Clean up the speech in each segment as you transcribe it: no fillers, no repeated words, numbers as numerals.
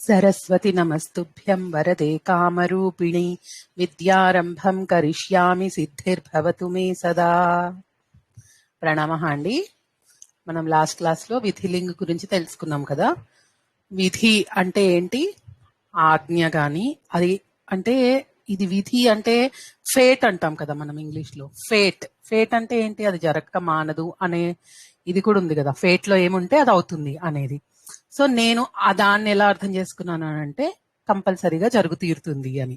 సరస్వతి నమస్తుభ్యం వరదే కామరూపిణి విద్యారంభం కరిష్యామి సిద్ధిర్భవతు మే సదా. ప్రణామః అండి. మనం లాస్ట్ క్లాస్లో విధిలింగ్ గురించి తెలుసుకున్నాం కదా. విధి అంటే ఏంటి? ఆజ్ఞ గాని, అది అంటే ఇది విధి అంటే ఫేట్ అంటాం కదా మనం ఇంగ్లీష్లో. ఫేట్ అంటే ఏంటి? అది జరగక మానదు అనే ఇది కూడా ఉంది కదా. ఫేట్ లో ఏముంటే అది అవుతుంది అనేది. సో నేను దాన్ని ఎలా అర్థం చేసుకున్నాను అంటే కంపల్సరీగా జరుగు తీరుతుంది అని.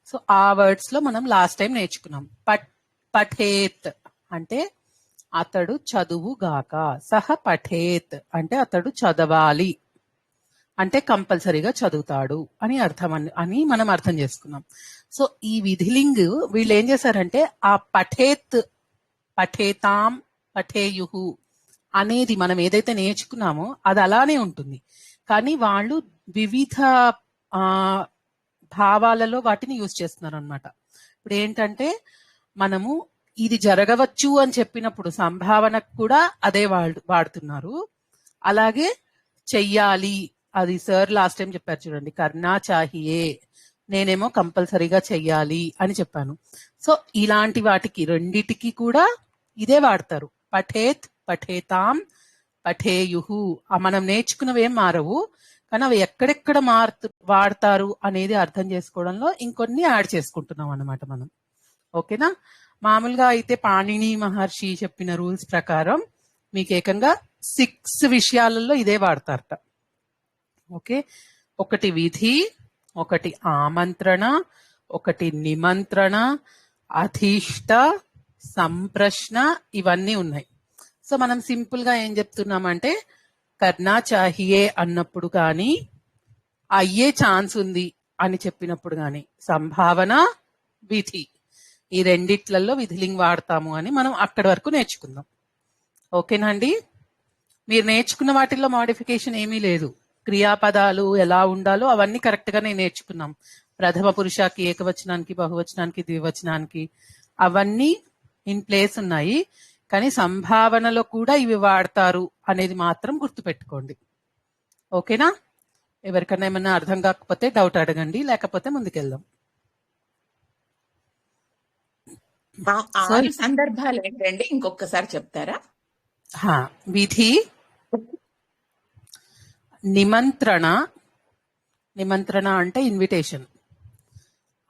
సో ఆ వర్డ్స్ లో మనం లాస్ట్ టైం నేర్చుకున్నాం. పఠేత్ అంటే అతడు చదువు గాక, సహ పఠేత్ అంటే అతడు చదవాలి, అంటే కంపల్సరీగా చదువుతాడు అని అర్థం అని మనం అర్థం చేసుకున్నాం. సో ఈ విధిలింగ్ వీళ్ళు ఏం చేశారంటే ఆ పఠేత్, పఠేతాం, పఠేయుహు అనేది మనం ఏదైతే నేర్చుకున్నామో అది అలానే ఉంటుంది, కానీ వాళ్ళు వివిధ భావాలలో వాటిని యూజ్ చేస్తున్నారు అనమాట. ఇప్పుడు ఏంటంటే మనము ఇది జరగవచ్చు అని చెప్పినప్పుడు సంభావనకు కూడా అదే వాడుతున్నారు. అలాగే చెయ్యాలి, అది సార్ లాస్ట్ టైం చెప్పారు చూడండి, కర్నా చాహియే, నేనేమో కంపల్సరీగా చెయ్యాలి అని చెప్పాను. సో ఇలాంటి వాటికి రెండిటికి కూడా ఇదే వాడతారు. పఠేత్, పఠేతాం, పఠేయుహు. మనం నేర్చుకున్నవేం మారవు, కానీ అవి ఎక్కడెక్కడ వాడతారు అనేది అర్థం చేసుకోవడంలో ఇంకొన్ని యాడ్ చేసుకుంటున్నాం అన్నమాట మనం. ఓకేనా? మామూలుగా అయితే పాణిని మహర్షి చెప్పిన రూల్స్ ప్రకారం మీకు ఏకంగా 6 విషయాలలో ఇదే వాడతారట. ఓకే, ఒకటి విధి, ఒకటి ఆమంత్రణ, ఒకటి నిమంత్రణ, అధిష్ట, సంప్రశ్న, ఇవన్నీ ఉన్నాయి. సో మనం సింపుల్ గా ఏం చెప్తున్నామంటే కర్నా చాహియే అన్నప్పుడు కానీ, అయ్యే ఛాన్స్ ఉంది అని చెప్పినప్పుడు కానీ సంభావన, విధి, ఈ రెండిట్లలో విధిలింగ్ వాడతాము అని మనం అక్కడి వరకు నేర్చుకుందాం. ఓకేనా అండి? మీరు నేర్చుకున్న వాటిల్లో మోడిఫికేషన్ ఏమీ లేదు. క్రియాపదాలు ఎలా ఉండాలో అవన్నీ కరెక్ట్ గానే నేర్చుకున్నాం. ప్రథమ పురుషాకి, ఏకవచనానికి, బహువచనానికి, ద్వివచనానికి అవన్నీ ఇన్ ప్లేస్ ఉన్నాయి. కానీ సంభావనలో కూడా ఇవి వాడతారు అనేది మాత్రం గుర్తుపెట్టుకోండి. ఓకేనా? ఎవరికైనా ఏమన్నా అర్థం కాకపోతే డౌట్ అడగండి, లేకపోతే ముందుకెళ్దాం. సందర్భాలు ఏంటండి ఇంకొకసారి చెప్తారా? విధి, నిమంత్రణ, నిమంత్రణ అంటే ఇన్విటేషన్,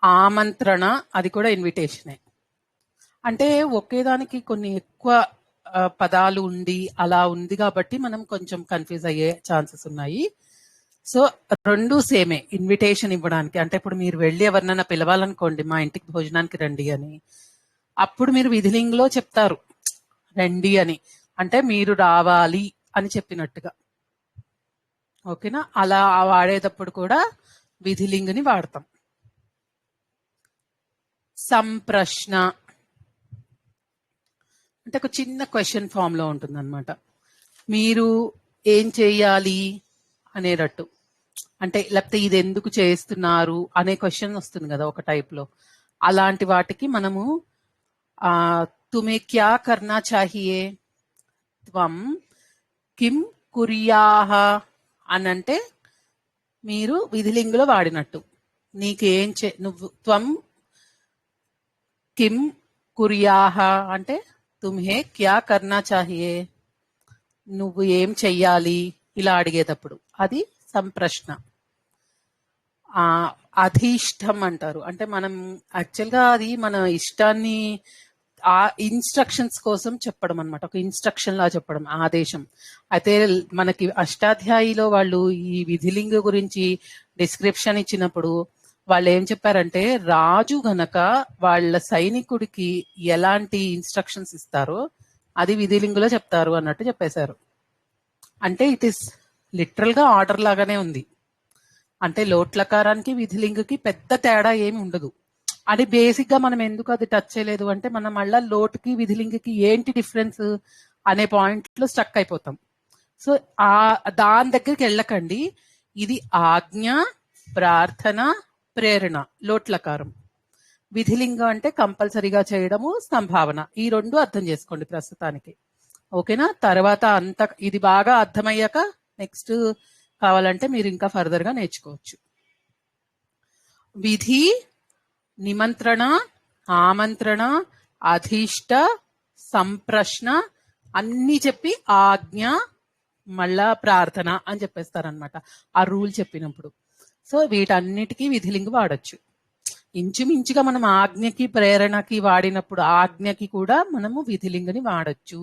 ఆమంత్రణ అది కూడా ఇన్విటేషనే. అంటే ఒకేదానికి కొన్ని ఎక్కువ పదాలు ఉండి అలా ఉంది కాబట్టి మనం కొంచెం కన్ఫ్యూజ్ అయ్యే ఛాన్సెస్ ఉన్నాయి. సో రెండు సేమే. ఇన్విటేషన్ ఇవ్వడానికి అంటే ఇప్పుడు మీరు వెళ్ళి ఎవరినైనా పిలవాలనుకోండి, మా ఇంటికి భోజనానికి రండి అని, అప్పుడు మీరు విధిలింగ్ లో చెప్తారు రండి అని, అంటే మీరు రావాలి అని చెప్పినట్టుగా. ఓకేనా? అలా వాడేటప్పుడు కూడా విధిలింగ్ ని వాడతాం. సంప్రశ్న అంటే ఒక చిన్న క్వశ్చన్ ఫామ్ లో ఉంటుంది అనమాట. మీరు ఏం చేయాలి అనేటట్టు, అంటే లేకపోతే ఇది ఎందుకు చేస్తున్నారు అనే క్వశ్చన్ వస్తుంది కదా ఒక టైప్ లో. అలాంటి వాటికి మనము తుమే క్యా కర్నా చాహియే, త్వం కిం కుర్యాహ అని అంటే మీరు విధిలింగ్ లో వాడినట్టు. నీకేం నువ్వు త్వం కిం కుర్యాహ అంటే తుమ్హే క్యా కర్నా చాహియే, నువ్వు ఏం చెయ్యాలి ఇలా అడిగేటప్పుడు అది సంప్రశ్న. అధిష్టం అంటారు, అంటే మనం యాక్చువల్గా అది మన ఇష్టాన్ని ఆ ఇన్స్ట్రక్షన్స్ కోసం చెప్పడం అనమాట, ఒక ఇన్స్ట్రక్షన్ లా చెప్పడం, ఆదేశం. అయితే మనకి అష్టాధ్యాయిలో వాళ్ళు ఈ విధిలింగ్ గురించి డిస్క్రిప్షన్ ఇచ్చినప్పుడు వాళ్ళు ఏం చెప్పారంటే, రాజు గనక వాళ్ళ సైనికుడికి ఎలాంటి ఇన్స్ట్రక్షన్స్ ఇస్తారో అది విధిలింగులో చెప్తారు అన్నట్టు చెప్పేశారు. అంటే ఇట్ ఈస్ లిటరల్ గా ఆర్డర్ లాగానే ఉంది. అంటే లోట్లకారానికి విధిలింగుకి పెద్ద తేడా ఏమి ఉండదు. అది బేసిక్ గా మనం ఎందుకు అది టచ్ చేయలేదు అంటే మనం మళ్ళా లోటుకి విధిలింగుకి ఏంటి డిఫరెన్స్ అనే పాయింట్ లో స్టక్ అయిపోతాం. సో దాని దగ్గరికి వెళ్ళకండి. ఇది ఆజ్ఞ, ప్రార్థన, ప్రేరణ లోట్లకారం. విధిలింగం అంటే కంపల్సరీగా చేయడము, సంభావన. ఈ రెండు అర్థం చేసుకోండి ప్రస్తుతానికి. ఓకేనా? తర్వాత అంత ఇది బాగా అర్థమయ్యాక నెక్స్ట్ కావాలంటే మీరు ఇంకా ఫర్దర్ గా నేర్చుకోవచ్చు. విధి, నిమంత్రణ, ఆమంత్రణ, అధిష్ట, సంప్రశ్న అన్ని చెప్పి ఆజ్ఞ, మళ్ళా ప్రార్థన అని చెప్పేస్తారనమాట ఆ రూల్ చెప్పినప్పుడు. సో వీటన్నిటికీ విధిలింగ్ వాడచ్చు. ఇంచుమించుగా మనం ఆజ్ఞకి ప్రేరణకి వాడినప్పుడు ఆజ్ఞకి కూడా మనము విధిలింగని వాడచ్చు.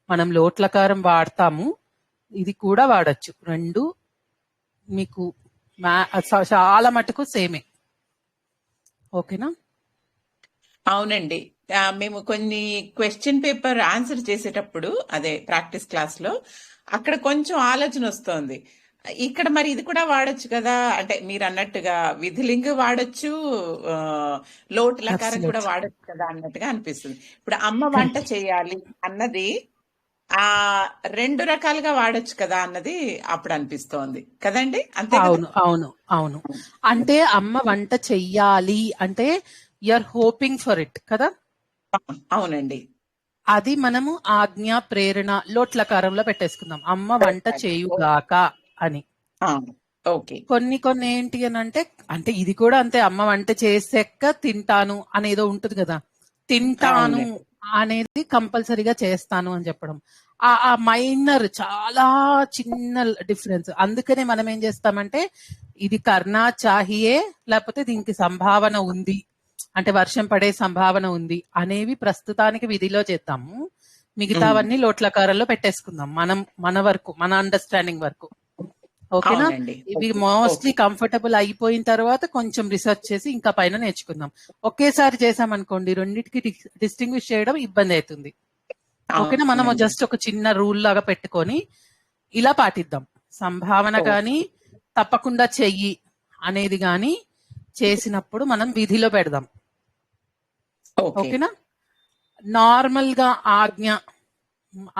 మనం లోట్లకారం వాడతాము, ఇది కూడా వాడచ్చు. రెండు మీకు చాలా మటుకు సేమే. ఓకేనా? అవునండి. మేము కొన్ని క్వశ్చన్ పేపర్ ఆన్సర్ చేసేటప్పుడు అదే ప్రాక్టీస్ క్లాస్ లో అక్కడ కొంచెం ఆలోచన వస్తోంది. ఇక్కడ మరి ఇది కూడా వాడొచ్చు కదా, అంటే మీరు అన్నట్టుగా విధిలింగ్ వాడొచ్చు, లోటు లకారం కూడా వాడొచ్చు కదా అన్నట్టుగా అనిపిస్తుంది. ఇప్పుడు అమ్మ వంట చేయాలి అన్నది ఆ 2 రకాలుగా వాడొచ్చు కదా అన్నది అప్పుడు అనిపిస్తోంది కదండి. అంతే కదా? అవును అవును అవును. అంటే అమ్మ వంట చెయ్యాలి అంటే యూఆర్ హోపింగ్ ఫర్ ఇట్ కదా. అవునండి. అది మనము ఆజ్ఞ, ప్రేరణ లోట్లకారంలో పెట్టేసుకుందాం. అమ్మ వంట చేయుగాక అని. ఓకే. కొన్ని కొన్ని ఏంటి అని అంటే ఇది కూడా అంతే. అమ్మ వంట చేసాక తింటాను అనేదో ఉంటుంది కదా. తింటాను అనేది కంపల్సరీగా చేస్తాను అని చెప్పడం. ఆ మైనర్ చాలా చిన్న డిఫరెన్స్. అందుకనే మనం ఏం చేస్తామంటే ఇది కర్నా చాహియే, లేకపోతే దీనికి సంభావన ఉంది, అంటే వర్షం పడే సంభావన ఉంది అనేవి ప్రస్తుతానికి విధిలో చేద్దాము. మిగతావన్నీ లోట్లకారంలో పెట్టేసుకుందాం మనం, మన వరకు, మన అండర్స్టాండింగ్ వరకు. ఓకేనా? ఇవి మోస్ట్లీ కంఫర్టబుల్ అయిపోయిన తర్వాత కొంచెం రీసెర్చ్ చేసి ఇంకా పైన నేర్చుకుందాం. ఒకేసారి చేసామనుకోండి రెండింటికి డిస్టింగ్విష్ చేయడం ఇబ్బంది అవుతుంది. ఓకేనా? మనము జస్ట్ ఒక చిన్న రూల్ లాగా పెట్టుకొని ఇలా పాటిద్దాం. సంభావన గాని తప్పకుండా చెయ్యి అనేది గాని చేసినప్పుడు మనం విధిలో పెడదాం. ఓకేనా? నార్మల్ గా ఆజ్ఞ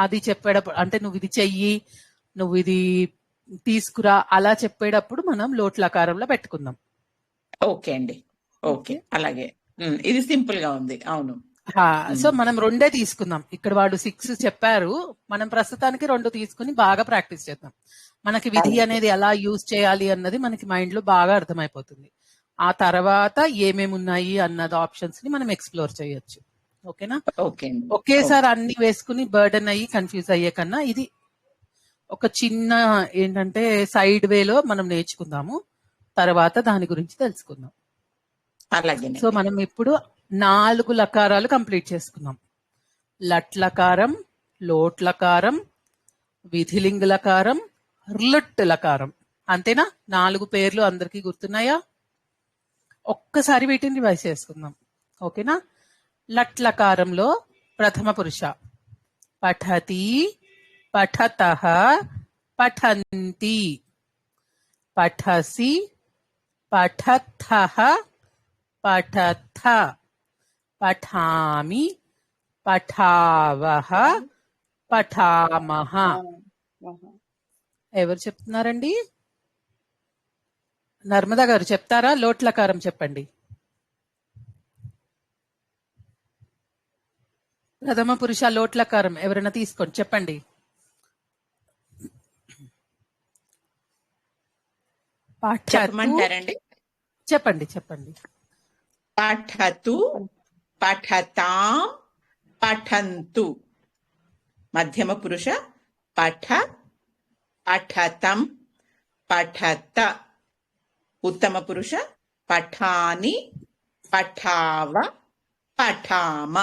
అది చెప్పేటప్పుడు, అంటే నువ్వు ఇది చెయ్యి, నువ్వు ఇది తీసుకురా అలా చెప్పేటప్పుడు మనం లోట్లకారంలో పెట్టుకుందాం. ఓకే అండి. ఓకే, అలాగే. ఇది సింపుల్ గా ఉంది. అవును. సో మనం 2 తీసుకుందాం. ఇక్కడ వాడు 6 చెప్పారు, మనం ప్రస్తుతానికి 2 తీసుకుని బాగా ప్రాక్టీస్ చేద్దాం. మనకి విధి అనేది ఎలా యూజ్ చేయాలి అన్నది మనకి మైండ్ లో బాగా అర్థమైపోతుంది. ఆ తర్వాత ఏమేమి ఉన్నాయి అన్నది ఆప్షన్స్ ని మనం ఎక్స్ప్లోర్ చేయొచ్చు. ఓకేనా? ఒకేసారి అన్ని వేసుకుని బర్డెన్ అయ్యి కన్ఫ్యూజ్ అయ్యే కన్నా ఇది ఒక చిన్న ఏంటంటే సైడ్ వేలో మనం నేర్చుకుందాము, తర్వాత దాని గురించి తెలుసుకుందాం. అలాగే. సో మనం ఇప్పుడు 4 లకారాలు కంప్లీట్ చేసుకున్నాం. లట్లకారం, లోట్లకారం, విధిలింగ లకారం, ర్లుట్ లకారం. అంతేనా? 4 పేర్లు అందరికీ గుర్తున్నాయా? ఒక్కసారి వీటిని రివైజ్ చేసుకుందాం. ఓకేనా? లట్లకారంలో ప్రథమ పురుష పఠతి, పఠతః, పఠంతి, పఠసి, పఠథః, పఠథ, పఠామి, పఠావః, పఠామః. ఎవరు చెప్తున్నారండి? నర్మదా గారు చెప్తారా? లోట్లకారం చెప్పండి. ప్రథమ పురుష లోట్లకారం ఎవరైనా తీసుకోండి, చెప్పండి. చెప్పమంటారండి? చెప్పండి చెప్పండి. పఠతు, పఠతాం, పఠంతు. మధ్యమ పురుష పఠ, పఠతం, పఠత. ఉత్తమ పురుష పఠాని, పఠావ, పఠామ.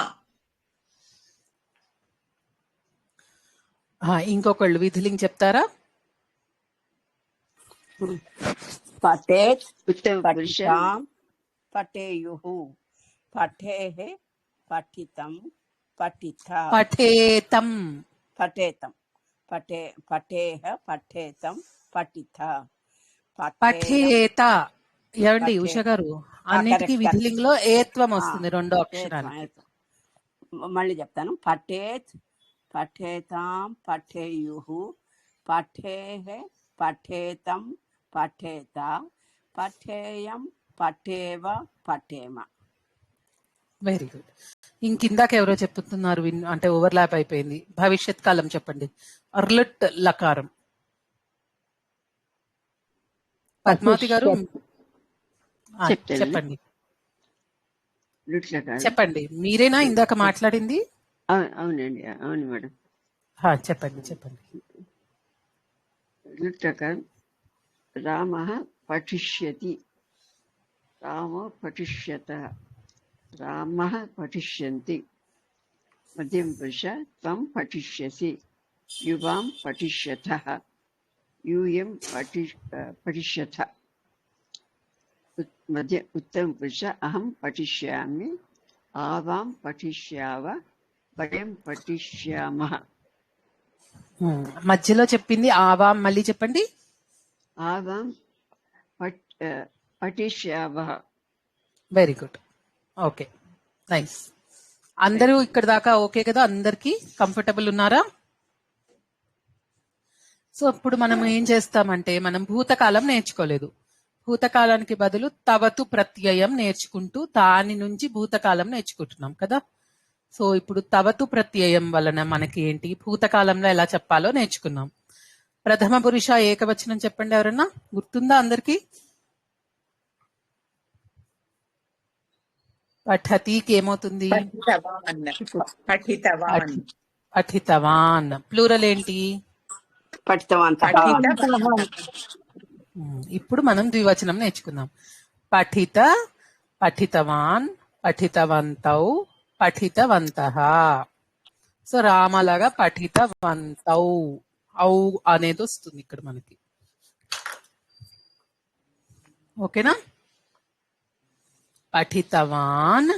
ఇంకొకళ్ళు విధిలింగ్ చెప్తారా? పఠేత్, పఠితాం, పఠేయుః, పఠేః, పఠితం, పఠిత. పఠేతం, పఠేతం, పఠేః, పఠేతం, పఠిత. పఠేత. ఏమండి ఉష గారు, అన్నిటికీ విధిలింగ్ లో ఏత్వం వస్తుంది, 2 అక్షరాలు. మళ్ళీ చెప్తాను. పఠేత్, పఠేతాం, పఠేయుః, పఠేః, పఠేతం, పఠేత, పఠేయం, పఠేవ, పఠేమ. Very good. ఇంకిందాక ఎవరో చెప్తున్నారు, అంటే ఓవర్లాప్ అయిపోయింది. భవిష్యత్ కాలం చెప్పండి. ర్లుట్ లకారం. పద్మావతి గారు చెప్తానండి. చెప్పండి లుట్లకారం. చెప్పండి. మీరేనా ఇందాక మాట్లాడింది? అవునండి, అవును మేడం. చెప్పండి చెప్పండి. లుట్లకారం. రామः పఠిష్యతి, రామో పఠిష్యతः, రామः పఠిష్యంతి. మధ్యం పురుష త్వం పఠిష్యసి, యువాం పఠిష్యతః, యూయం పఠిష్యథ. మధ్య ఉత్తమ పురుష అహం పఠిష్యామి, ఆవాం పఠిష్యావ, వయం పఠిష్యామః. మధ్యలో చెప్పింది ఆవాం మళ్ళీ చెప్పండి. ఆవాం పఠిష్యావః. Very good. Okay, nice. అందరూ ఇక్కడ దాకా ఓకే కదా? అందరికి కంఫర్టబుల్ ఉన్నారా? సో ఇప్పుడు మనం ఏం చేస్తామంటే, మనం భూతకాలం నేర్చుకోలేదు. భూతకాలానికి బదులు తవతు ప్రత్యయం నేర్చుకుంటూ దాని నుంచి భూతకాలం నేర్చుకుంటున్నాం కదా. సో ఇప్పుడు తవతు ప్రత్యయం వలన మనకి ఏంటి, భూతకాలంలో ఎలా చెప్పాలో నేర్చుకున్నాం. ప్రథమ పురుష ఏకవచనం చెప్పండి ఎవరన్నా, గుర్తుందా అందరికి? పఠతికి ఏమవుతుంది? పఠితవాన్. ప్లూరల్ ఏంటి? ఇప్పుడు మనం ద్వివచనం నేర్చుకుందాం. పఠిత, పఠితవాన్, పఠితవంతౌ, పఠితవంతః. సో రామలాగా పఠితవంతౌ, ఔ అనేది వస్తుంది ఇక్కడ మనకి. ఓకేనా? పఠితవాన్,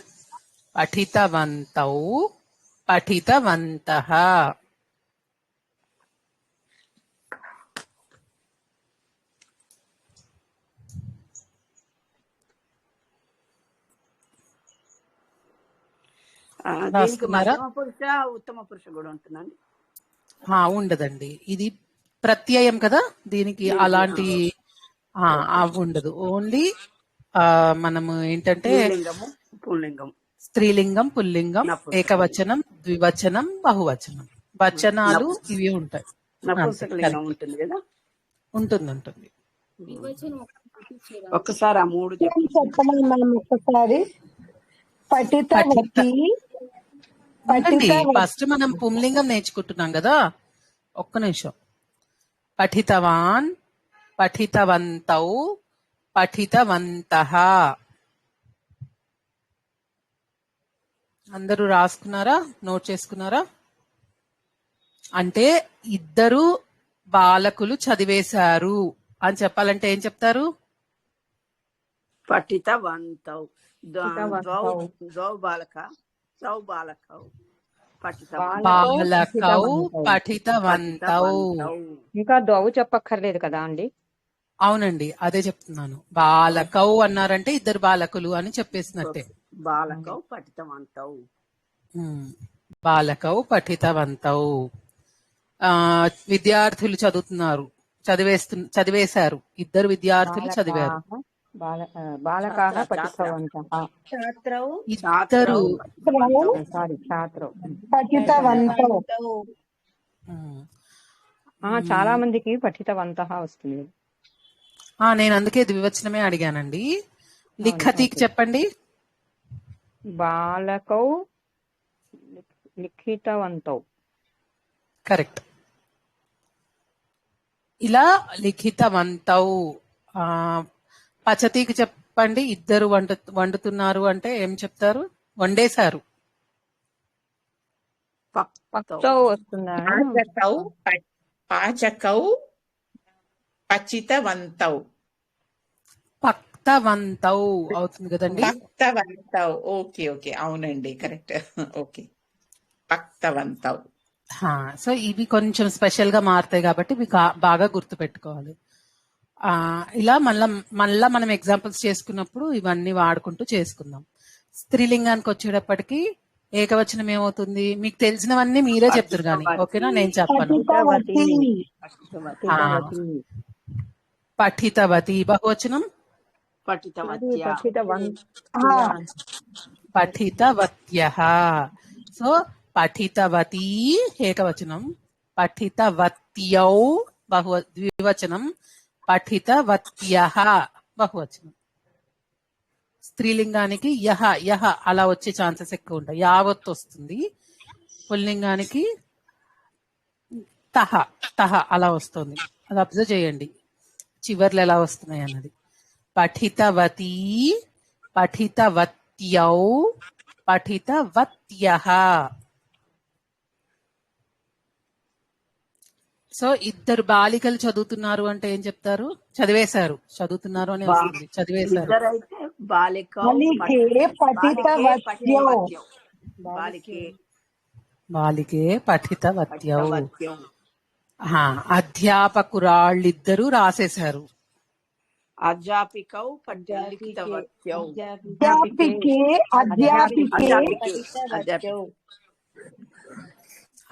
పఠితవంతౌ, పఠితవంతః. మధ్యమ పురుష ఉత్తమ పురుష కూడా ఉంటుందండి? ఉండదండి, ఇది ప్రత్యయం కదా, దీనికి అలాంటి ఉండదు. ఓన్లీ మనము ఏంటంటే స్త్రీలింగం, పుల్లింగం, ఏకవచనం, ద్వివచనం, బహువచనం, వచనాలు ఇవి ఉంటాయి. ఉంటుంది. ఒక్కసారి ఆ మూడు ఒక్కసారి. ఫస్ట్ మనం పుంలింగం నేర్చుకుంటున్నాం కదా, ఒక్క నిమిషం. పఠితవాన్, పఠితవంతౌ, పఠితవంతః. అందరూ రాసుకున్నారా, నోట్ చేసుకున్నారా? అంటే ఇద్దరు బాలకులు చదివేశారు అని చెప్పాలంటే ఏం చెప్తారు? పఠితవంతౌ. ద్వౌ బాలక, ద్వౌ బాలకౌ, బాలకౌ పఠితవంతౌ. ఇంకా ద్వౌ చెప్పక్కర్లేదు కదా అండి? అవునండి, అదే చెప్తున్నాను. బాలకౌ అన్నారంటే ఇద్దరు బాలకులు అని చెప్పేసినట్టే. బాలకౌ పఠితవంతౌ. బాలకౌ పఠితవంతౌ. విద్యార్థులు చదివేశారు. ఇద్దరు విద్యార్థులు చదివారు. బాలకాః పఠితవంతః. ఇద్దరు పఠితవంతౌ. చాలా మందికి పఠితవంతః వస్తుంది. నేను అందుకే ద్వివచనమే అడిగానండి. లిఖతికి చెప్పండి. బాలకౌ లిఖితవంతౌ. కరెక్ట్. ఇలా లిఖితవంతౌ. పచతికి చెప్పండి. ఇద్దరు వండుతున్నారు అంటే ఏం చెప్తారు? వండేశారు. పక్తౌ వస్తుందా? పాచకౌ పచితవంతౌ. పక్తవంతౌ అవుతుంది కదండి. పక్తవంతౌ. ఓకే, అవునండి, కరెక్ట్. ఓకే, పక్తవంతౌ. సో ఇవి కొంచెం స్పెషల్ గా మారుతాయి కాబట్టి మీకు బాగా గుర్తు పెట్టుకోవాలి. ఇలా మళ్ళా మనం ఎగ్జాంపుల్స్ చేసుకున్నప్పుడు ఇవన్నీ వాడుకుంటూ చేసుకుందాం. స్త్రీలింగానికి వచ్చేటప్పటికి ఏకవచనం ఏమవుతుంది? మీకు తెలిసినవన్నీ మీరే చెప్తారు కానీ, ఓకేనా? నేను చెప్పను. పఠితవతి. బహువచనం పఠితవత్యః. సో పఠితవతి ఏకవచనం, పఠితవత్యౌ ద్వివచనం, పఠితవత్యః బహువచనం. స్త్రీలింగానికి యహ యహ అలా వచ్చే ఛాన్సెస్ ఎక్కువ ఉంటాయి. యావత్ వస్తుంది. పుల్లింగానికి తహ తహ అలా వస్తుంది. అది అబ్జర్వ్ చేయండి చివర్లు ఎలా వస్తున్నాయి అన్నది. పఠితవతీ, పఠితవత్యౌ, పఠితవత్యః. సో ఇద్దరు బాలికలు చదువుతున్నారు అంటే ఏం చెప్తారు? చదివేశారు. చదువుతున్నారు అని వస్తుంది. చదివేశారు. ఇద్దరైతే బాలికౌ బాలికే పఠితవత్యౌ. బాలికే బాలికే పఠితవత్యౌ. పఠితవత్యౌ. అధ్యాపకురాళ్ళిద్దరూ రాసేశారు. అధ్యాపికౌ లిఖితవత్యౌ. అధ్యాపికే అధ్యాపికే అధ్యాపికౌ.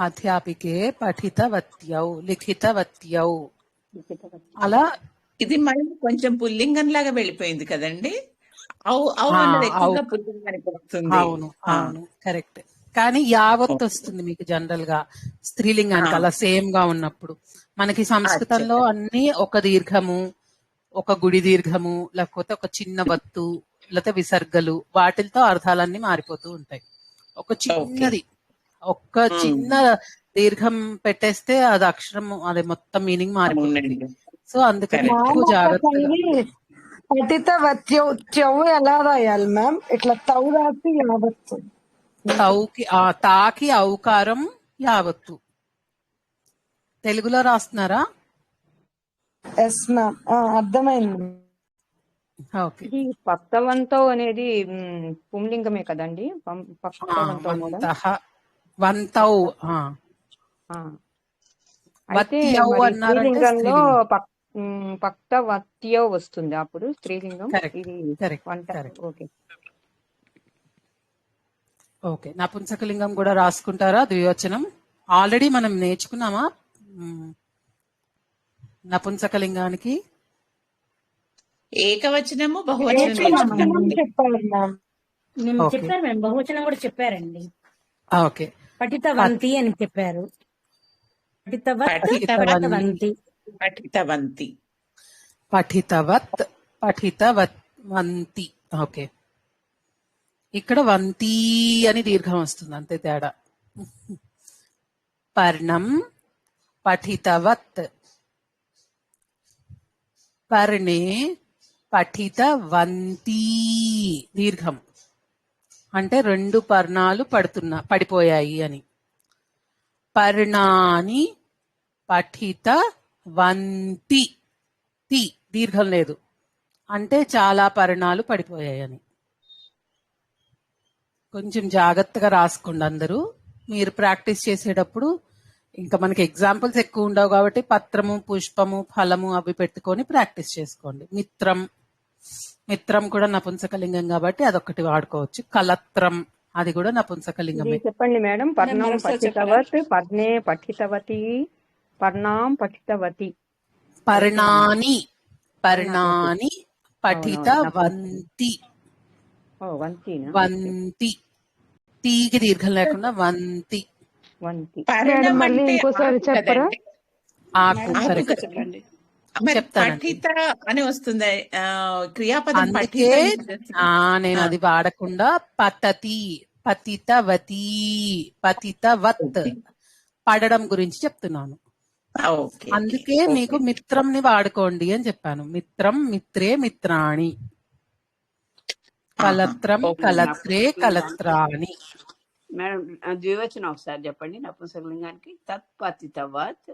అధ్యాపికే పఠితవత్యౌ లిఖితవత్యౌ. అలా ఇది మళ్ళీ కొంచెం పుల్లింగం లాగా వెళ్ళిపోయింది కదండి. అవు అవు అన్నది ఎక్కువగా పుల్లింగానికి వస్తుంది. అవును అవును కరెక్ట్. కానీ యావత్ వస్తుంది మీకు జనరల్ గా స్త్రీలింగానికి అలా సేమ్ గా ఉన్నప్పుడు. మనకి సంస్కృతంలో అన్ని ఒక దీర్ఘము, ఒక గుడి దీర్ఘము, లేకపోతే ఒక చిన్న వత్తు, లేకపోతే విసర్గలు, వాటితో అర్థాలన్నీ మారిపోతూ ఉంటాయి. ఒక చిన్నది ఒక్క చిన్న దీర్ఘం పెట్టేస్తే అది అక్షరం అది మొత్తం మీనింగ్ మారిపోతుంది. సో అందుకని ఎక్కువ జాగ్రత్తగా. పఠితవత్యౌ ఎలా రాయాలి మ్యామ్? ఇట్లా తౌ రాసి యావత్తు. తౌకి తాకి ఔకారం యావత్తు. తెలుగులో రాస్తున్నారా? ఎస్ మ్యామ్, అర్థమైంది. ఓకే. ఇది పక్తవంతో అనేది పుంలింగమే కదండి. పక్తవంతో కూడా. వంతౌ అయితే వత్యౌ మరి అన్నారంటే స్త్రీలింగంలో స్త్రీలింగం. పక్తవత్యో వస్తుంది అప్పుడు స్త్రీలింగం. Correct, ఇది correct, వంట. correct. ఓకే. ఓకే. నపుంసకలింగం కూడా రాసుకుంటారా? ద్వివచనం ఆల్రెడీ మనం నేర్చుకున్నామా నపుంసకలింగానికి? ఏకవచనము బహువచనం చెప్పారు మ్యామ్. ఓకే. చెప్పారు మేము బహువచనం కూడా చెప్పారండి. ఓకే. పఠితవంతి అని చెప్పారు. పఠితవంతి పఠితవంతి పఠితవత్ పఠితవంతి. ఓకే. ఇక్కడ వంతి అని దీర్ఘం వస్తుంది, అంతే తేడా. పర్ణం పఠితవత్, పర్ణే పఠితవంతి దీర్ఘం అంటే రెండు పర్ణాలు పడిపోయాయి అని. పర్ణాని పఠితవంతి, తి దీర్ఘం లేదు అంటే చాలా పర్ణాలు పడిపోయాయని. కొంచెం జాగ్రత్తగా రాసుకోండి అందరూ. మీరు ప్రాక్టీస్ చేసేటప్పుడు ఇంకా మనకి ఎగ్జాంపుల్స్ ఎక్కువ ఉండవు కాబట్టి పత్రము, పుష్పము, ఫలము అవి పెట్టుకొని ప్రాక్టీస్ చేసుకోండి. మిత్రం, మిత్రం కూడా నపుంసకలింగం కాబట్టి అదొకటి వాడుకోవచ్చు. కలత్రం అది కూడా నపుంసకలింగమే. చెప్పండి మేడం. పర్ణం పఠితవత్, పర్ణే పఠితవతి, పర్ణాం పఠితవతి. పర్ణాని పర్ణాని పఠితవంతి. వంతి, తీకి దీర్ఘం లేకుండా వంతి. పర్ణం మళ్ళీ అంటే ఇంకోసారి ఆకు చెప్పరా? కదండి. ఆకు కరెక్ట్. చెప్పండి. మరి చెప్తానండి. పఠిత అని వస్తుంది క్రియాపదం. అందుకే పఠిత నేను అది వాడకుండా పతతి, పతితవతి, పతితవత్ పడడం గురించి చెప్తున్నాను. ఓకే. అందుకే మీకు మిత్రంని వాడుకోండి అని చెప్పాను. మిత్రం, మిత్రే, మిత్రాణి. కలత్రం, కలత్రే, కలత్రాణి. మేడం ద్వివచనం ఒకసారి చెప్పండి నపుంసకలింగానికి. తత్పతితవత్.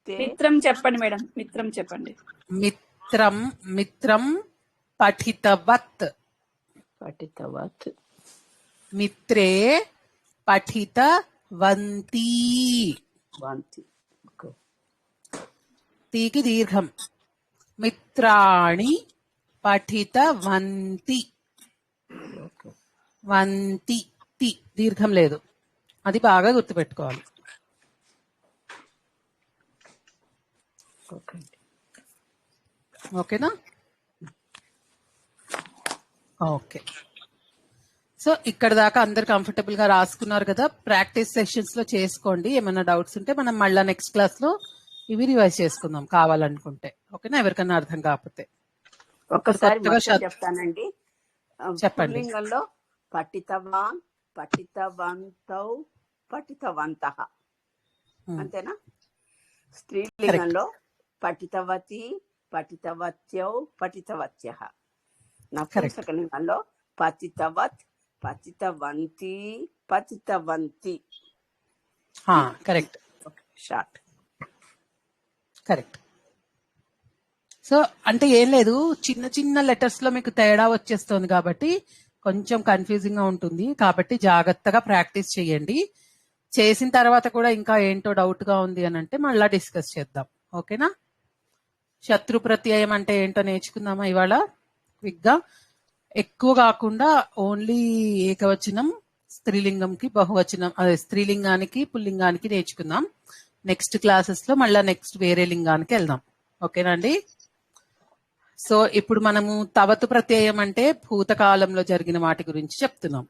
మిత్రం చెప్పండి మేడం. మిత్రం చెప్పండి. మిత్రం, మిత్రం పఠితవత్. పఠితవత్. మిత్రే పఠితవంతి. వంతి. ఓకే. తీకి దీర్ఘం. మిత్రాణి పఠితవంతి. వంతి, తి దీర్ఘం లేదు. అది బాగా గుర్తుపెట్టుకోవాలి. ఓకేనా? ఓకే. సో ఇక్కడ దాకా అందరు కంఫర్టబుల్ గా రాసుకున్నారు కదా. ప్రాక్టీస్ సెషన్స్ లో చేసుకోండి. ఏమైనా డౌట్స్ ఉంటే మనం మళ్ళీ నెక్స్ట్ క్లాస్ లో ఇవి రివైజ్ చేసుకుందాం కావాలనుకుంటే. ఓకేనా? ఎవరికైనా అర్థం కాకపోతే. ఇప్పుడు ఒక్కసారి కొత్తగా మొత్తం చెప్తానండి. చెప్పండి. పుల్లింగంలో పఠితవాన్, పఠితవంతౌ, పఠితవంతః, ఉమ్, అంతేనా? కరెక్ట్. స్త్రీలింగంలో పఠితవతి, పఠితవత్యౌ, పఠితవత్యః. కరెక్ట్. నపుంసకలింగంలో పతితవత్, పతితవంతి, పతితవంతి. కరెక్ట్. షార్ట్. కరెక్ట్. సో అంటే ఏం లేదు, చిన్న చిన్న లెటర్స్ లో మీకు తేడా వచ్చేస్తుంది కాబట్టి కొంచెం కన్ఫ్యూజింగ్ గా ఉంటుంది. కాబట్టి జాగ్రత్తగా ప్రాక్టీస్ చేయండి. చేసిన తర్వాత కూడా ఇంకా ఏంటో డౌట్ గా ఉంది అని అంటే మళ్ళా డిస్కస్ చేద్దాం. ఓకేనా? శత్రు ప్రత్యయం అంటే ఏంటో నేర్చుకుందామా ఇవాళ క్విక్ గా. ఎక్కువ కాకుండా ఓన్లీ ఏకవచనం, స్త్రీలింగంకి బహువచనం, అదే స్త్రీలింగానికి పుల్లింగానికి నేర్చుకుందాం. నెక్స్ట్ క్లాసెస్ లో మళ్ళా నెక్స్ట్ వేరే లింగానికి వెళ్దాం. ఓకేనండి? సో ఇప్పుడు మనము తవతు ప్రత్యయం అంటే భూతకాలంలో జరిగిన వాటి గురించి చెప్తున్నాం,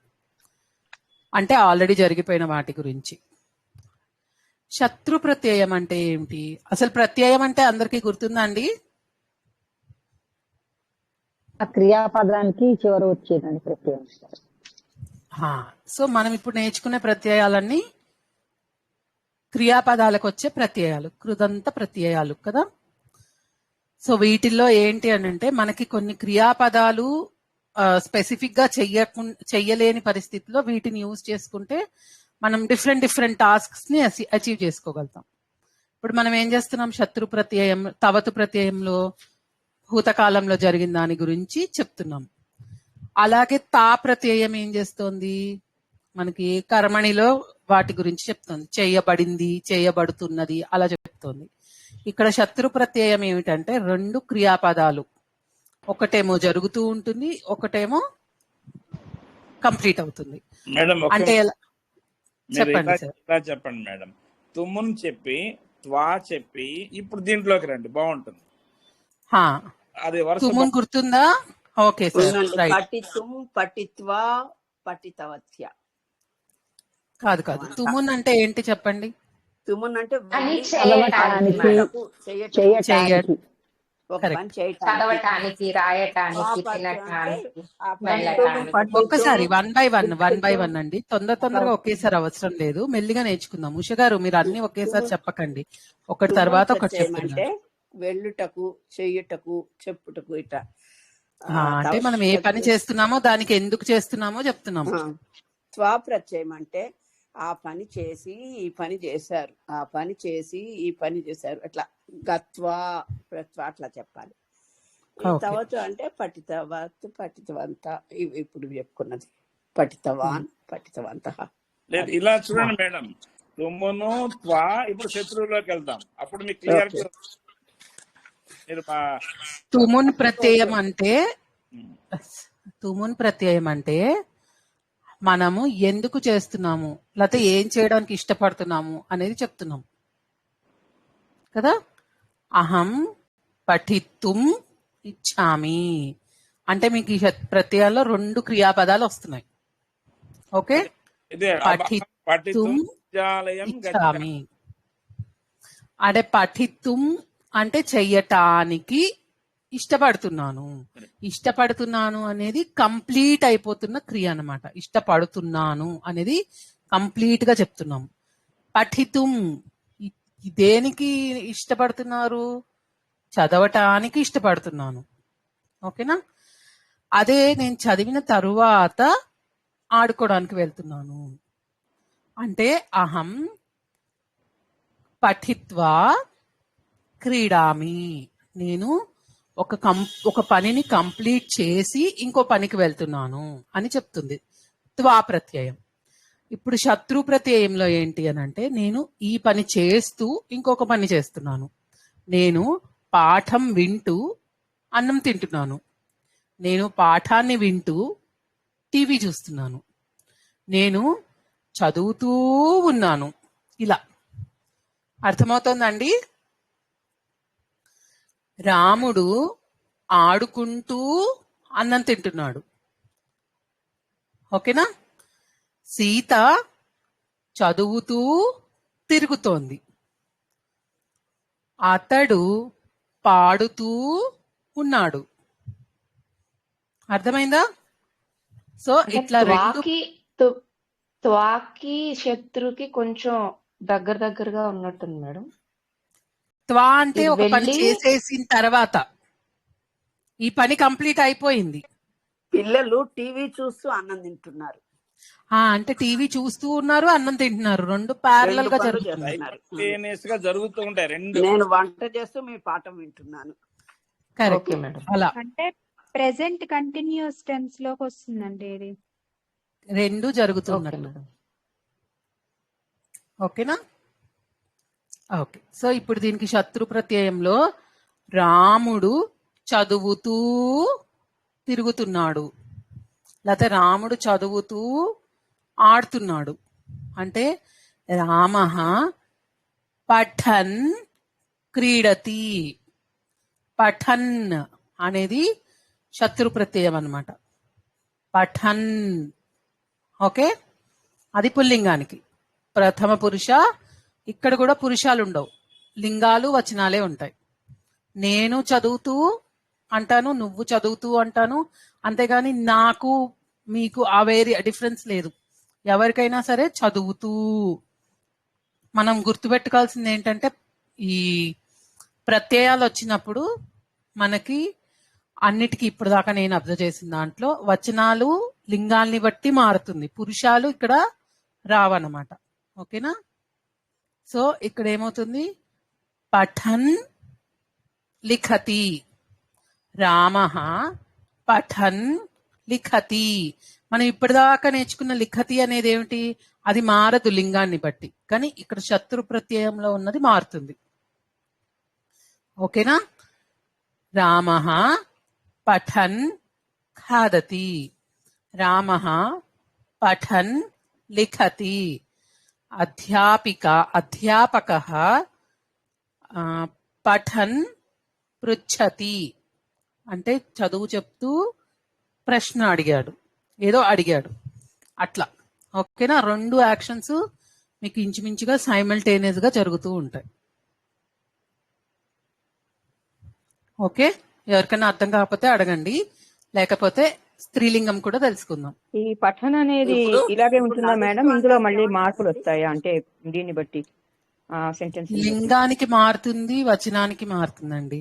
అంటే ఆల్రెడీ జరిగిపోయిన వాటి గురించి. శత్రు ప్రత్యయం అంటే ఏమిటి? అసలు ప్రత్యయం అంటే అందరికీ గుర్తుందా అండి? ఆ క్రియాపదానికి చివరి వచ్చేదండి ప్రత్యయం. సో మనం ఇప్పుడు నేర్చుకునే ప్రత్యయాలన్నీ క్రియాపదాలకు వచ్చే ప్రత్యయాలు, కృదంత ప్రత్యయాలు కదా. సో వీటిల్లో ఏంటి అని అంటే మనకి కొన్ని క్రియాపదాలు స్పెసిఫిక్ గా చెయ్యలేని పరిస్థితిలో వీటిని యూజ్ చేసుకుంటే మనం డిఫరెంట్ టాస్క్స్ ని అచీవ్ చేసుకోగలుగుతాం. ఇప్పుడు మనం ఏం చేస్తున్నాం? శత్రు ప్రత్యయం, తవతు ప్రత్యయంలో భూతకాలంలో జరిగిన దాని గురించి చెప్తున్నాం. అలాగే తా ప్రత్యయం ఏం చేస్తోంది? మనకి కర్మణిలో వాటి గురించి చెప్తుంది, చేయబడింది, చేయబడుతున్నది అలా చెప్తోంది. ఇక్కడ శత్రు ప్రత్యయం ఏమిటంటే రెండు క్రియాపదాలు, ఒకటేమో జరుగుతూ ఉంటుంది, ఒకటేమో కంప్లీట్ అవుతుంది. మేడం అంటే చెప్పండి సార్. ఇలా చెప్పండి మేడం. తుమ్మును చెప్పి త్వా చెప్పి ఇప్పుడు దీంట్లోకి రండి, బాగుంటుంది. అది తుమ్మున్ గుర్తుందా? Okay sir, right. పఠితుం, పఠిత్వా, పఠితవత్య. కాదు తుమ్మున్ అంటే ఏంటి చెప్పండి? తుమున్ అంటే చదవటానికి, చేయటానికి, చదవటానికి, రాయటానికి, తినటానికి, వెళ్ళటానికి. ఒక్కసారి వన్ బై వన్ అండి. తొందరగా ఒకేసారి అవసరం లేదు, మెల్లిగా నేర్చుకుందాం. ఉష గారు మీరు అన్ని ఒకేసారి చెప్పకండి, ఒకటి తర్వాత ఒకటి చెప్పండి. వెళ్ళుటకు, చెయ్యుటకు, చెప్పుటకు ఇట. అంటే మనం ఏ పని చేస్తున్నామో దానికి ఎందుకు చేస్తున్నామో చెప్తున్నాము. స్వప్రత్యయం అంటే ఆ పని చేసి ఈ పని చేశారు, ఆ పని చేసి ఈ పని చేశారు, అట్లా గత్వా ప్రత్వా అట్లా చెప్పాలి. తవతు అంటే పఠితవత్, పఠితవంత, ఇవి ఇప్పుడు చెప్పుకున్నది. పఠితవాన్, పఠితవంత. లేదు, ఇలా చూడండి మేడం. తుమ్మును త్వా, ఇప్పుడు శత్రువులోకి వెళ్దాం, అప్పుడు మీకు క్లియర్. తుమున్ ప్రత్యయం అంటే మనము ఎందుకు చేస్తున్నాము, లేకపోతే ఏం చేయడానికి ఇష్టపడుతున్నాము అనేది చెప్తున్నాం కదా. అహం పఠితుం ఇచ్చామి అంటే మీకు ఈ ప్రత్యయాల్లో రెండు క్రియాపదాలు వస్తున్నాయి. ఓకే, పఠితుం ఇచ్చామి అంటే పఠితుం అంటే చెయ్యటానికి ఇష్టపడుతున్నాను. ఇష్టపడుతున్నాను అనేది కంప్లీట్ అయిపోతున్న క్రియ అన్నమాట. ఇష్టపడుతున్నాను అనేది కంప్లీట్ గా చెప్తున్నాము. పఠితుం దేనికి ఇష్టపడుతున్నారు? చదవటానికి ఇష్టపడుతున్నాను. ఓకేనా? అదే నేను చదివిన తరువాత ఆడుకోవడానికి వెళ్తున్నాను అంటే అహం పఠిత్వా క్రీడామి, నేను ఒక పనిని కంప్లీట్ చేసి ఇంకో పనికి వెళ్తున్నాను అని చెప్తుంది త్వా ప్రత్యయం. ఇప్పుడు శత్రు ప్రత్యయంలో ఏంటి అని అంటే నేను ఈ పని చేస్తూ ఇంకొక పని చేస్తున్నాను. నేను పాఠం వింటూ అన్నం తింటున్నాను, నేను పాఠాన్ని వింటూ టీవీ చూస్తున్నాను, నేను చదువుతూ ఉన్నాను. ఇలా అర్థమవుతోందండి? రాముడు ఆడుకుంటూ అన్నం తింటున్నాడు. ఓకేనా? సీత చదువుతూ తిరుగుతోంది. అతడు పాడుతూ ఉన్నాడు. అర్థమైందా? సో అంటే ఇట్లా రెండు త్వాకి శత్రుకి కొంచెం దగ్గరగా ఉన్నట్టుంది మేడం. త్వా అంటే ఇది ఒక పని వెళ్ళి చేసేసిన తర్వాత ఈ పని కంప్లీట్ అయిపోయింది. పిల్లలు టీవీ చూస్తూ అన్నం తింటున్నారు. అంటే టీవీ చూస్తూ ఉన్నారు, అన్నం తింటున్నారు, రెండు ప్యారలల్ రెండు గా పనులు జరుగుతున్నాయి. చేస్తున్నారు. Simultaneous గా జరుగుతూ ఉంటాయి రెండు. నేను వంట చేస్తూ మీ పాఠం వింటున్నాను. కరెక్ట్. Okay madam. అలా అంటే ప్రెసెంట్ కంటిన్యూస్ టెన్స్ లోకి వస్తుందండి ఇది. రెండు ఓకే జరుగుతున్నట్టు. మేడం. ఓకేనా? ఓకే. సో ఇప్పుడు దీనికి శత్రు ప్రత్యయంలో రాముడు చదువుతూ తిరుగుతున్నాడు, లేకపోతే రాముడు చదువుతూ ఆడుతున్నాడు. అంటే రామః పఠన్ క్రీడతి. పఠన్ అనేది శత్రు ప్రత్యయం అన్నమాట. పఠన్. ఓకే, అది పుల్లింగానికి. ప్రథమ పురుష. ఇక్కడ కూడా పురుషాలు ఉండవు, లింగాలు వచనాలే ఉంటాయి. నేను చదువుతూ అంటాను, నువ్వు చదువుతూ అంటాను, అంతేగాని నాకు మీకు ఆ డిఫరెన్స్ లేదు. ఎవరికైనా సరే చదువుతూ. మనం గుర్తుపెట్టుకోవాల్సింది ఏంటంటే ఈ ప్రత్యయాలు వచ్చినప్పుడు మనకి అన్నిటికీ ఇప్పుడు దాకా నేను అబ్జర్వ్ చేసిన దాంట్లో వచనాలు లింగాల్ని బట్టి మారుతుంది. పురుషాలు ఇక్కడ రావన్నమాట. ఓకేనా? సో ఇక్కడ ఏమవుతుంది? పఠన్ లిఖతి. రామః పఠన్ లిఖతి. మనం ఇప్పటిదాకా నేర్చుకున్న లిఖతి అనేది ఏమిటి? అది మారదు లింగాన్ని బట్టి, కానీ ఇక్కడ శత్రు ప్రత్యయంలో ఉన్నది మారుతుంది. ఓకేనా? రామః పఠన్ ఖాదతి. రామః పఠన్ లిఖతి. అధ్యాపకః పఠన్ పృచ్ఛతి. అంటే చదువు చెప్తూ ప్రశ్న అడిగాడు, ఏదో అడిగాడు, అట్లా. ఓకేనా? రెండు యాక్షన్స్ మీకు ఇంచుమించుగా సైమల్టేనియస్ గా జరుగుతూ ఉంటాయి. ఓకే, ఎవరికైనా అర్థం కాకపోతే అడగండి, లేకపోతే స్త్రీలింగం కూడా తెలుసుకుందాం. ఈ పఠన్ అనేది ఇలాగే ఉంటుందా మేడం? ఇందులో మళ్ళీ మార్పులు వస్తాయా? అంటే దీన్ని బట్టి సెంటెన్స్ లింగానికి మారుతుంది, వచనానికి మారుతుందండి.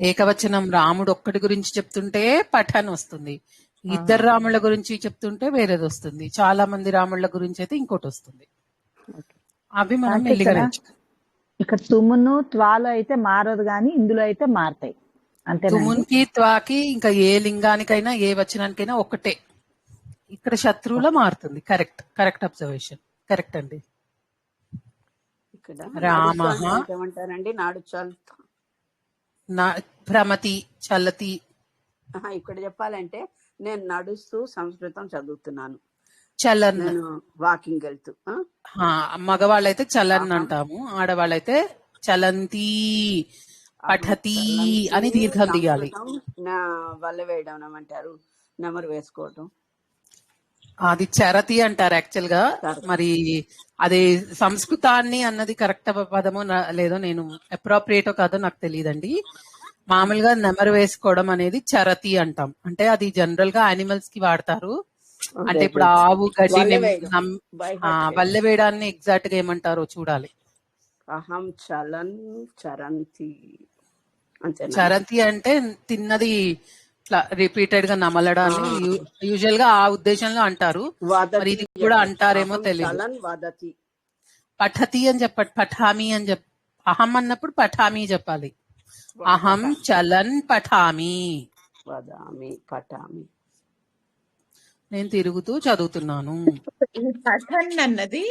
ఏకవచనం రాముడు ఒక్కడి గురించి చెప్తుంటే పఠన్ వస్తుంది, ఇద్దరు రాముళ్ళ గురించి చెప్తుంటే వేరేది వస్తుంది, చాలా మంది రాముళ్ళ గురించి అయితే ఇంకోటి వస్తుంది. అవి మనం మెల్లిగా నేర్చుకోవాలి. ఇక్కడ తుమును త్వాలో అయితే మారదు, కానీ ఇందులో అయితే మారతాయి. అంతే. తుమున్కి త్వాకి ఇంకా ఏ లింగానికైనా ఏ వచనానికైనా ఒకటే. ఇక్కడ శత్రువులో మారుతుంది. Correct, correct observation. కరెక్ట్ అండి. ఇక్కడ రామః ఏమంటారండి? నాడు చల్తా. భ్రమతి చల్లతి. ఇక్కడ చెప్పాలంటే నేను నడుస్తూ సంస్కృతం చదువుతున్నాను. చలన్. నేను వాకింగ్ వెళ్తూ. మగవాళ్ళైతే చలన్ అంటాము, ఆడవాళ్ళైతే చలంతి పఠతి అని దీర్ఘం దిగాలి. నా వల్ల వేయడం ఏమంటారు? నెమరు వేసుకోవడం. అది చరతి అంటారు యాక్చువల్ గా. మరి అది సంస్కృతాన్ని అన్నది కరెక్ట్ పదమో లేదో, నేను అప్రోప్రియేటో కాదో నాకు తెలియదండి. మామూలుగా నెమరు వేసుకోవడం అనేది చరతి అంటాం. అంటే అది జనరల్ గా యానిమల్స్ కి వాడతారు. అంటే ఇప్పుడు ఆవు గడ్డి వల్లె వేయడాన్ని ఎగ్జాక్ట్ గా ఏమంటారో చూడాలి. అహం చలన్ చరంతి. చరంతి అంటే తిన్నది ఇట్లా రిపీటెడ్ గా నమలడాన్ని యూజువల్ గా ఆ ఉద్దేశంలో అంటారు. మరి ఇది కూడా అంటారేమో తెలియదు. పఠతి అని చెప్పండి, పఠామి అని చెప్ప. అహం అన్నప్పుడు పఠామి చెప్పాలి. అహం చలన్ పఠామి. పఠామి. నేను తిరుగుతూ చదువుతున్నాను. ఈ పఠన్ అన్నది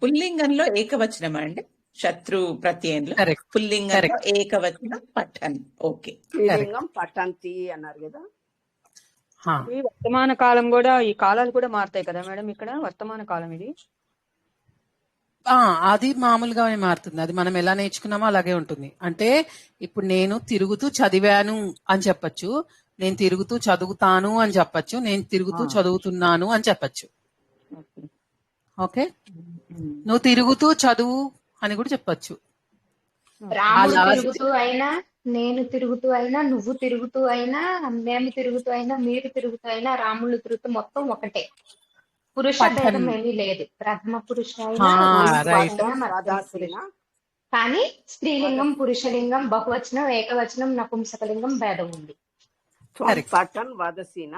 పుల్లింగంలో ఏకవచనం అండి. శత్రు ప్రత్యయంలో పుల్లింగంలో ఏకవచనం పఠన్. ఓకే, స్త్రీలింగం పఠంతి అన్నారు కదా. ఈ వర్తమాన కాలం కూడా, ఈ కాలాలు కూడా మారుతాయి కదా మేడం? ఇక్కడ వర్తమాన కాలం ఇది అది మామూలుగానే మారుతుంది. అది మనం ఎలా నేర్చుకున్నామో అలాగే ఉంటుంది. అంటే ఇప్పుడు నేను తిరుగుతూ చదివాను అని చెప్పచ్చు, నేను తిరుగుతూ చదువుతాను అని చెప్పచ్చు, నేను తిరుగుతూ చదువుతున్నాను అని చెప్పచ్చు. ఓకే, నువ్వు తిరుగుతూ చదువు అని కూడా చెప్పచ్చు. ఆ రాముడు లాస్ట్ తిరుగుతూ అయినా, నేను తిరుగుతూ అయినా, నువ్వు తిరుగుతూ అయినా, మేము తిరుగుతూ అయినా, మీరు తిరుగుతూ అయినా, రాముళ్ళు తిరుగుతూ మొత్తం ఒకటే. పురుష భేదం పఠన్ ఏమీ లేదు. ప్రథమ పురుష హా అయినా, ద్వితీయ పురుష రైట్ అయినా, పఠన్ మధ్యమ పురుష. వదాసీన కానీ స్త్రీలింగం, వదసి పురుషలింగం, బహువచనం, ఏకవచనం, నపుంసకలింగం భేదం ఉంది. త్వం కరెక్ట్. పఠన్ వదసీన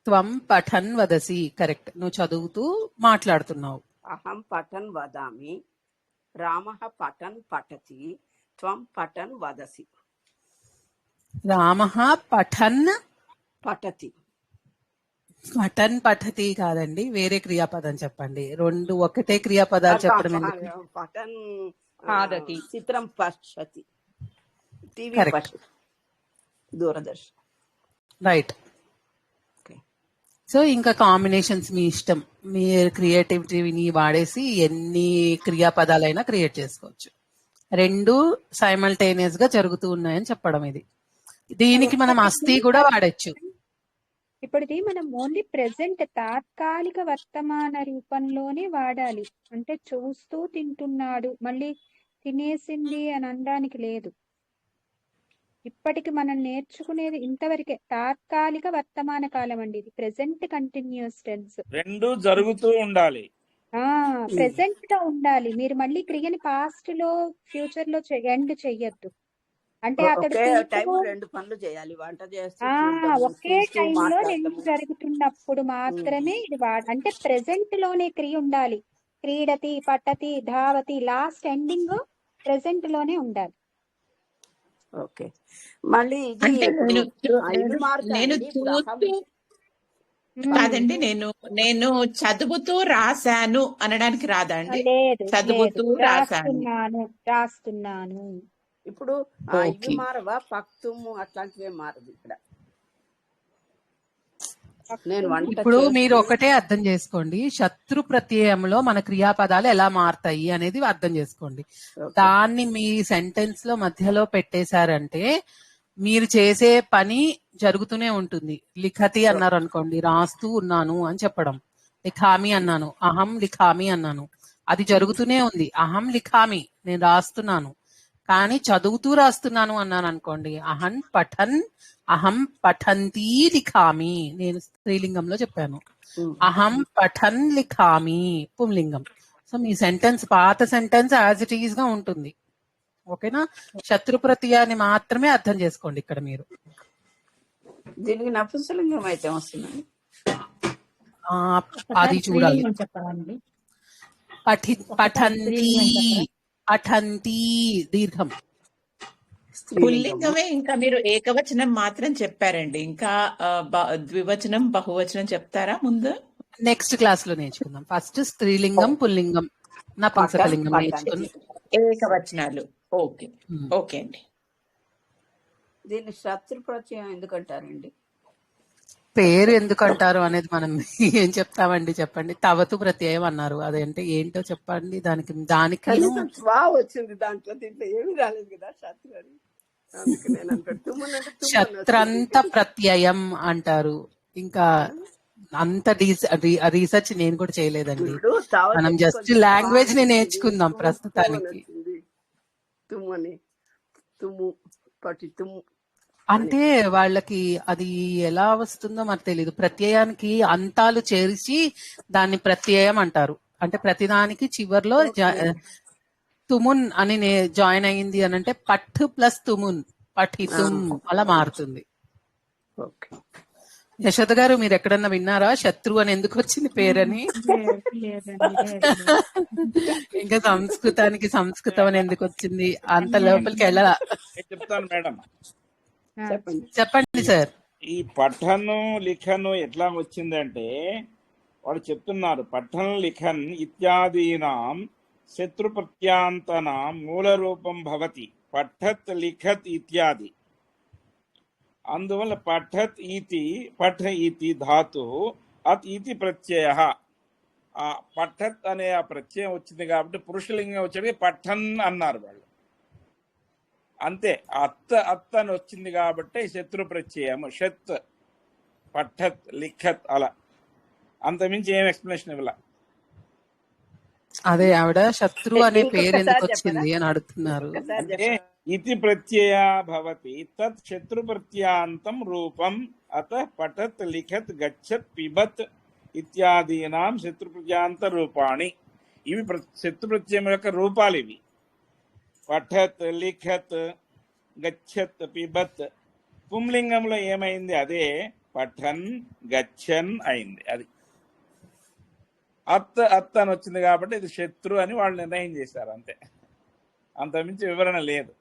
త్వం పఠన్ వదసి కరెక్ట్. నువ్వు చదువుతూ మాట్లాడుతున్నావు. అహం పఠన్ వదామి, రామః పఠన్ పఠతి, త్వం పఠన్ వదసి. రామః పఠన్ పఠతి పఠన్ పఠతి కాదండి, వేరే క్రియాపదం చెప్పండి. రెండు ఒకటే క్రియాపదాలు చెప్పడం ఎందుకు? పఠన్ ఖాదతి. చిత్రం పశ్యతి, టీవీ కరెక్ట్, పశ్యతి, దూరదర్శన్. రైట్. ఓకే. సో ఇంకా కాంబినేషన్స్ మీ ఇష్టం, మీ క్రియేటివిటీని వాడేసి ఎన్ని క్రియాపదాలైనా క్రియేట్ చేసుకోవచ్చు. రెండు సైమల్టేనియస్ గా జరుగుతూ ఉన్నాయని చెప్పడం ఇది. దీనికి మనం అస్థి కూడా వాడచ్చు. ఇప్పుడు ఇది మనం ఓన్లీ ప్రెసెంట్ తాత్కాలిక వర్తమాన రూపంలోనే వాడాలి. అంటే చూస్తూ తింటున్నాడు, మళ్ళీ తినేసింది అని అనడానికి లేదు. ఇప్పటికి మనం నేర్చుకునేది ఇంతవరకే. తాత్కాలిక వర్తమాన కాలం అండి ఇది, ప్రెసెంట్ కంటిన్యూస్ టెన్స్. రెండు జరుగుతూ ఉండాలి. ప్రెసెంట్ గా ఉండాలి. మీరు మళ్ళీ క్రియని పాస్ట్ లో ఫ్యూచర్ లో ఎండ్ చెయ్యొద్దు. అంటే అతడు ఒకే టైం తింటూ రెండు పనులు చేయాలి, వంట చేస్తూ ఆ చూడటము, ఒకే చూస్తూ టైంలో రెండు మాట్లాడటము. జరుగుతున్నప్పుడు మాత్రమే ఇది అంటే ప్రెసెంట్ లోనే క్రియ ఉండాలి. క్రీడతి, పట్టతి, ధావతి, లాస్ట్ ఎండింగ్ ప్రెసెంట్ లోనే ఉండాలి. ఓకే. మళ్ళీ ఇది అంటే ఇప్పుడు నేను ఇవి నేను మారుతాయండి. ఇప్పుడు అహం చూస్తూ కాదండి, నేను చదువుతూ రాశాను అనడానికి రాదా అండి? లేదు చదువుతూ రాశాను. రాస్తున్నాను. ఇప్పుడు ఇవి ఓకే. మారవా, పక్తుము అట్లాంటివే మారదు ఇక్కడ. నేను వంట ఇప్పుడు మీరు చేస్తూ ఒకటే అర్థం చేసుకోండి, శత్రు ప్రత్యయంలో మన క్రియాపదాలు ఎలా మారతాయి అనేది అర్థం చేసుకోండి. ఓకే. దాన్ని మీ సెంటెన్స్ లో మధ్యలో పెట్టేశారంటే మీరు చేసే పని జరుగుతూనే ఉంటుంది. లిఖతి అన్నారు అనుకోండి, రాస్తూ ఉన్నాను అని చెప్పడం. లిఖామి అన్నాను, అహం లిఖామి అన్నాను, అది జరుగుతూనే ఉంది. అహం లిఖామి, నేను రాస్తున్నాను. కానీ చదువుతూ రాస్తున్నాను అన్నాను అనుకోండి, అహం పఠంతి లిఖామి, నేను స్త్రీలింగంలో చెప్పాను. అహం పఠన్ లిఖామి పుంలింగం. సో మీ సెంటెన్స్, పాత సెంటెన్స్ యాజ్ ఇట్ ఈజ్ గా ఉంటుంది. ఓకేనా? శత్రు ప్రత్యయాన్ని మాత్రమే అర్థం చేసుకోండి ఇక్కడ మీరు. దీనికి నపుంసలింగం అయితే వస్తుందండి. అది చూడాలి. చెప్పాలండి. పఠంతి, పఠంతి దీర్ఘం. పుల్లింగమే. ఇంకా మీరు ఏకవచనం మాత్రం చెప్పారండి, ఇంకా ద్వివచనం, బహువచనం చెప్తారా ముందు? నెక్స్ట్ క్లాస్ లో నేర్చుకుందాం. ఫస్ట్ స్త్రీలింగం, పుల్లింగం, నపుంసకలింగం నేర్చుకుని ఏకవచనాలు. ఓకే, ఓకే అండి. దీన్ని శత్రు ప్రత్యయం ఎందుకంటారండి? పేరు ఎందుకంటారు అనేది మనం ఏం చెప్తామండి, చెప్పండి. తవతు ప్రత్యయం అన్నారు, అదంటే ఏంటో చెప్పండి. దానికి కనీసం స్వా వచ్చింది దాంట్లో, దీంట్లో ఏమీ రాలేదు కదా శత్రు అని. అందుకే నేను అనుకుంటా శత్రంత ప్రత్యయం అంటారు. ఇంకా అంత రీసెర్చ్ నేను కూడా చేయలేదండి. మనం జస్ట్ లాంగ్వేజ్ ని నేర్చుకుందాం ప్రస్తుతానికి. అంటే వాళ్ళకి అది ఎలా వస్తుందో మనకు తెలియదు. ప్రత్యయానికి అంతాలు చేర్చి దాన్ని ప్రత్యయం అంటారు. అంటే ప్రతిదానికి చివర్లో తుమున్ అని జాయిన్ అయ్యింది అని అంటే పఠ్ ప్లస్ తుమున్, పఠితుం అలా మారుతుంది. యశోద గారు, మీరు ఎక్కడన్నా విన్నారా శత్రు అని ఎందుకు వచ్చింది పేరని? ఇంకా సంస్కృతానికి సంస్కృతం అని ఎందుకు వచ్చింది? అంత లోపలికి వెళ్ళాలా? చెప్తాను మేడం. చెప్పండి సార్. ఈ పఠను లిఖను ఎట్లా వచ్చిందంటే వాళ్ళు చెప్తున్నారు, పఠన్ లిఖన్ ఇత్యాదీనాం శత్రు ప్రత్యాంతనాం మూల రూపం భవతి పఠత్ లిఖత్ ఇత్యాది. అందువల్ల పఠత్ ఇతి ధాతు అత్ ఇతి ప్రత్యయ. ఆ పఠత్ అనే ఆ ప్రత్యయం వచ్చింది కాబట్టి పురుషలింగం వచ్చేది పఠన్ అన్నారు వాళ్ళు. అంతే, అత్త అని వచ్చింది కాబట్టి శత్రు ప్రత్యయము షత్, పఠత్, లిఖత్ అలా. అంతమించి ఏం ఎక్స్ప్లెనేషన్ ఇవ్వాల. అదే ఆవిడ శత్రు అనే పేరు ఎందుకు ఇంకొకసారి చెప్పరా? వచ్చింది అని అడుగుతున్నారు. ఇంకొకసారి అంటే చెప్పరా? ఇతి ప్రత్యయ భవతి తత్ శత్రు ప్రత్యాంతం రూపం అత పఠత్ లిఖత్ గచ్చత్ పిబత్ ఇత్యాదీనాం శత్రు ప్రత్యాంత రూపాణి. ఇవి శత్రు ప్రత్యయం యొక్క రూపాలు ఇవి. పఠత్ లిఖత్ గచ్చత్ పిబత్. పుంలింగంలో ఏమైంది? అదే పఠన్ గచ్చన్ అయింది. అది అత్ అని వచ్చింది కాబట్టి ఇది శత్రు అని వాళ్ళు నిర్ణయం చేశారు, అంతే. అంతమించి వివరణ లేదు.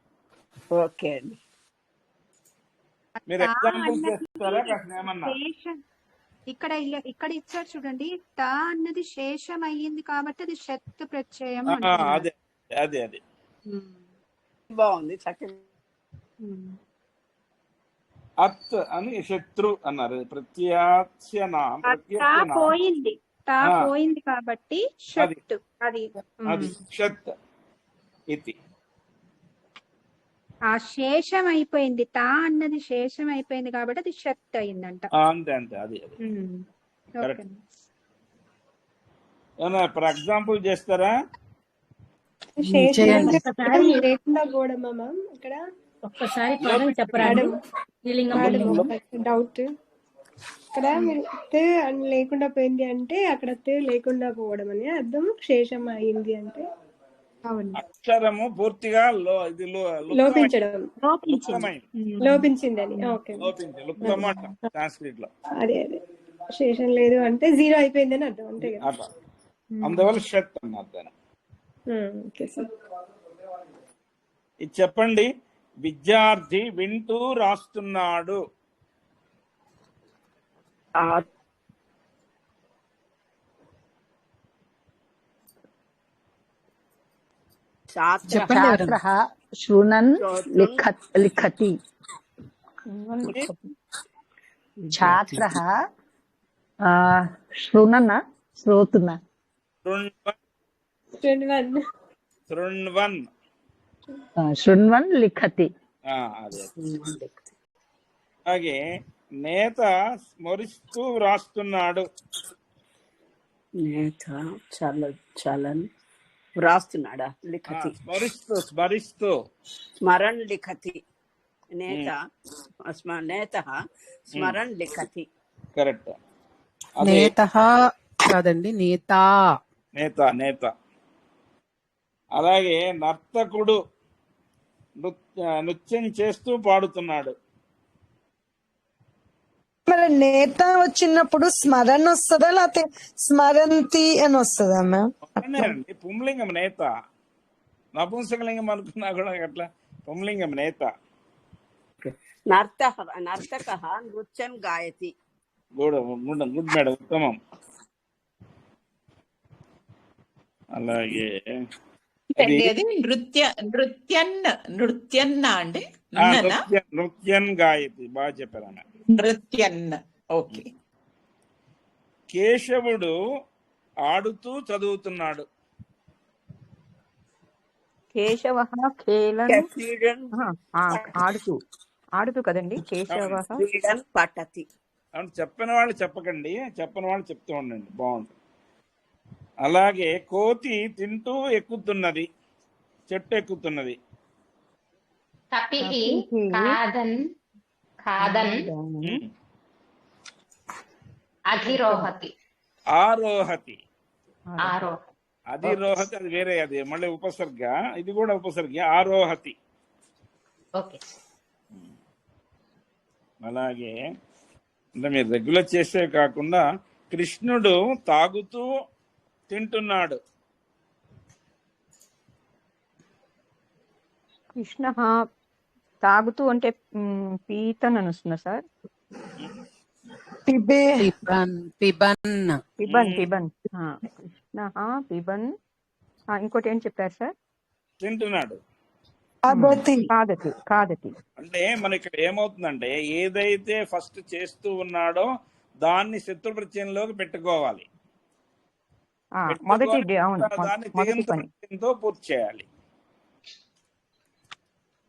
ఓకే అండి. మీరు ఎగ్జాంపుల్ చేస్తారా కాస్త ఏమన్నా? ఇక్కడ ఇచ్చారు చూడండి, ట అన్నది శేషం అయ్యింది కాబట్టి అది శత్ ప్రత్యయం ఆ, అంటున్నారు. అదే అదే అదే బాగుంది, చక్కగా. అత్ అని శత్రు అన్నారు. ప్రత్యాచ్యనా పోయింది, తా ఆ. పోయింది కాబట్టి షత్. అది అది షత్ ఇతి. ఆ శేషం అయిపోయింది, తా అన్నది శేషం అయిపోయింది కాబట్టి అది షత్ అయిందంట. అంతే అంతే అది అది కరెక్ట్. ఏమన్నా ఫర్ ఎగ్జాంపుల్ చేస్తారా? చేయండి. లేకుండా పోవడమా మ్యామ్ ఇక్కడ? ఒక్కసారి పదం చెప్పరాదు. డౌట్ ఇక్కడ మీరు తే అని లేకుండా పోయింది అంటే అక్కడ తే లేకుండా పోవడం అని అర్థం. శేషం అయింది అంటే అక్షరము పూర్తిగా లోపించడం, లోపించిందని. ఓకే, లుప్తము అంటాం సాంస్క్రిట్ లో. అదే అదే శేషం లేదు అంటే జీరో అయిపోయింది అని అర్థం, అంతే కదా? అట్లా అందువల్ల షత్ అన్నారు దాన్ని. Okay sir. ఇది చెప్పండి. విద్యార్థి వింటూ రాస్తున్నాడు. ఛాత్రః శృణన్ లిఖతి. ఛాత్రః శృణన శ్రోతున. శృణ్వన్ లిఖతి. అలాగే నేత స్మరిస్తూ వ్రాస్తున్నాడు. నేత చలన్ వ్రాస్తున్నాడా? లిఖతి. స్మరిస్తూ స్మరిస్తూ స్మరణ్ లిఖతి. నేత నేత స్మరణ్ లిఖతి. కరెక్ట్. నేత కాదండి, నేత. నేత నేత. అలాగే నర్తకుడు నృత్యం చేస్తూ పాడుతున్నాడు. మరి నేత వచ్చినప్పుడు స్మరణ వస్తుందా లేకపోతే స్మరంతి అని వస్తుందా మ్యామ్? అండి పుంలింగం నేత. నపుంసకలింగం అనుకున్నా కూడా అట్లా పుంలింగం నేత. నర్తక నృత్యం గాయతి. గుడ్ మేడం, ఉత్తమం. అలాగే అది నృత్యన్న అండి. నృత్యన్ గాయతి. బాగా చెప్పారు ఆమె. నృత్యన్న. ఓకే. కేశవుడు ఆడుతూ చదువుతున్నాడు. కేశవ ఆడుతూ ఆడుతూ కదండి. కేశవ పఠతి. చెప్పిన వాళ్ళు చెప్పకండి, చెప్పని వాళ్ళు చెప్తూ ఉండండి, బాగుంటుంది. అలాగే కోతి తింటూ ఎక్కుతున్నది, చెట్టు ఎక్కుతున్నది. అధిరోహతి. ఆరోహతి. అధిరోహతి అది వేరే, అది మళ్ళీ ఉపసర్గ. ఇది కూడా ఉపసర్గ. ఆరోహతి. అలాగే అంటే మీరు రెగ్యులర్ చేసే కాకుండా కృష్ణుడు తాగుతూ తింటున్నాడు. కృష్ణ తాగుతూ అంటే పీతన్ అని వస్తుందా సార్? పిబన్. కృష్ణ పిబన్. ఇంకోటి ఏం చెప్పారు సార్? తింటున్నాడు. కాదతి. అంటే మన ఇక్కడ ఏమవుతుందంటే ఏదైతే ఫస్ట్ చేస్తూ ఉన్నాడో దాన్ని శత్రు ప్రత్యయంలోకి పెట్టుకోవాలి. దాన్ని ప్రత్యయంతో పూర్తి చేయాలి.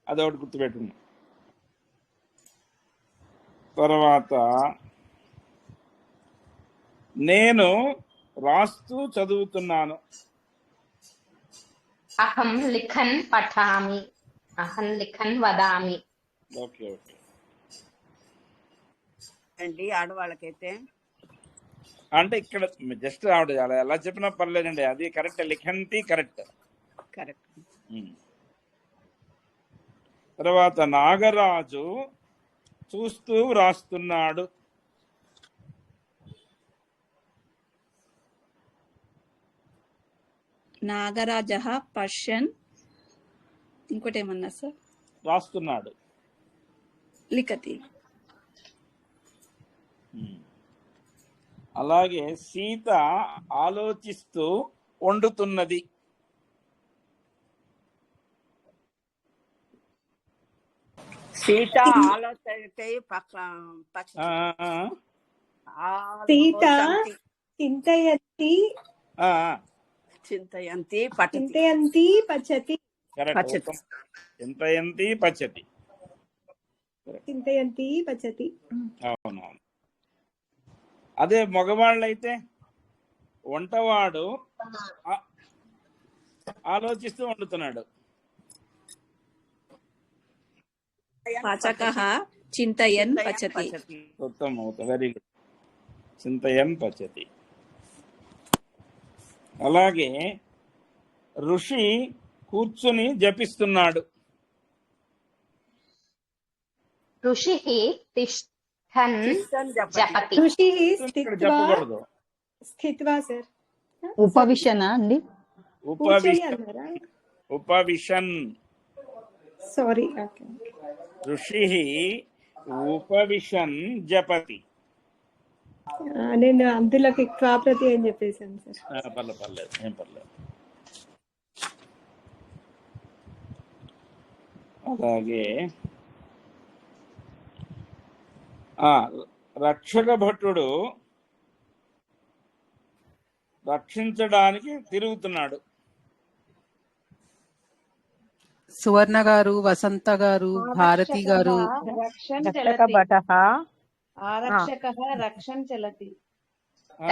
అదొకటి గుర్తుపెట్టుకున్నాం. తర్వాత నేను రాస్తూ చదువుతున్నాను. అహం లిఖన్ పఠామి, అహం లిఖన్ వదామి. Okay okay. అండి ఆడవాళ్ళకైతే అంటే ఇక్కడ జస్ట్ ఆవిడ అలా ఎలా చెప్పినా పర్లేదండి, అది కరెక్ట్. లిఖంతి కరెక్ట్. కరెక్ట్. తర్వాత నాగరాజు చూస్తూ వ్రాస్తున్నాడు. నాగరాజ పశ్యన్, ఇంకోటి ఏమన్నా సార్? రాస్తున్నాడు. లిఖతి. అలాగే సీత ఆలోచిస్తూ వండుతున్నది. సీత ఆలోచన సీత చింతయంతి చింతయంతి చింతయంతి పచ్చతి. చింతయంతి పచ్చతి. చింతయంతి పచ్చతి. అవునవును. అదే మగవాళ్ళైతే వంటవాడు ఆలోచిస్తూ వండుతున్నాడు. పాచకః చింతయన్ పచతి. ఉత్తమం, వెరీ గుడ్. చింతయన్ పచతి. అలాగే ఋషి కూర్చుని జపిస్తున్నాడు. ఋషిః తిష్టన్ జపతి. ఋషిః చెప్పకూడదు. స్థిత్వా సార్. ఉపవిశనా అండి? ఉపవిశన్. సారీ. ఋషి ఉపవిశన్ జపతి. నేను అందులోకి క్వాప్రతి అని చెప్పేసాను సార్. పర్లేదు, ఏం పర్లేదు. అలాగే రక్షక భటుడు రక్షించడానికి తిరుగుతున్నాడు. సువర్ణ గారు, వసంత గారు, భారతి గారు.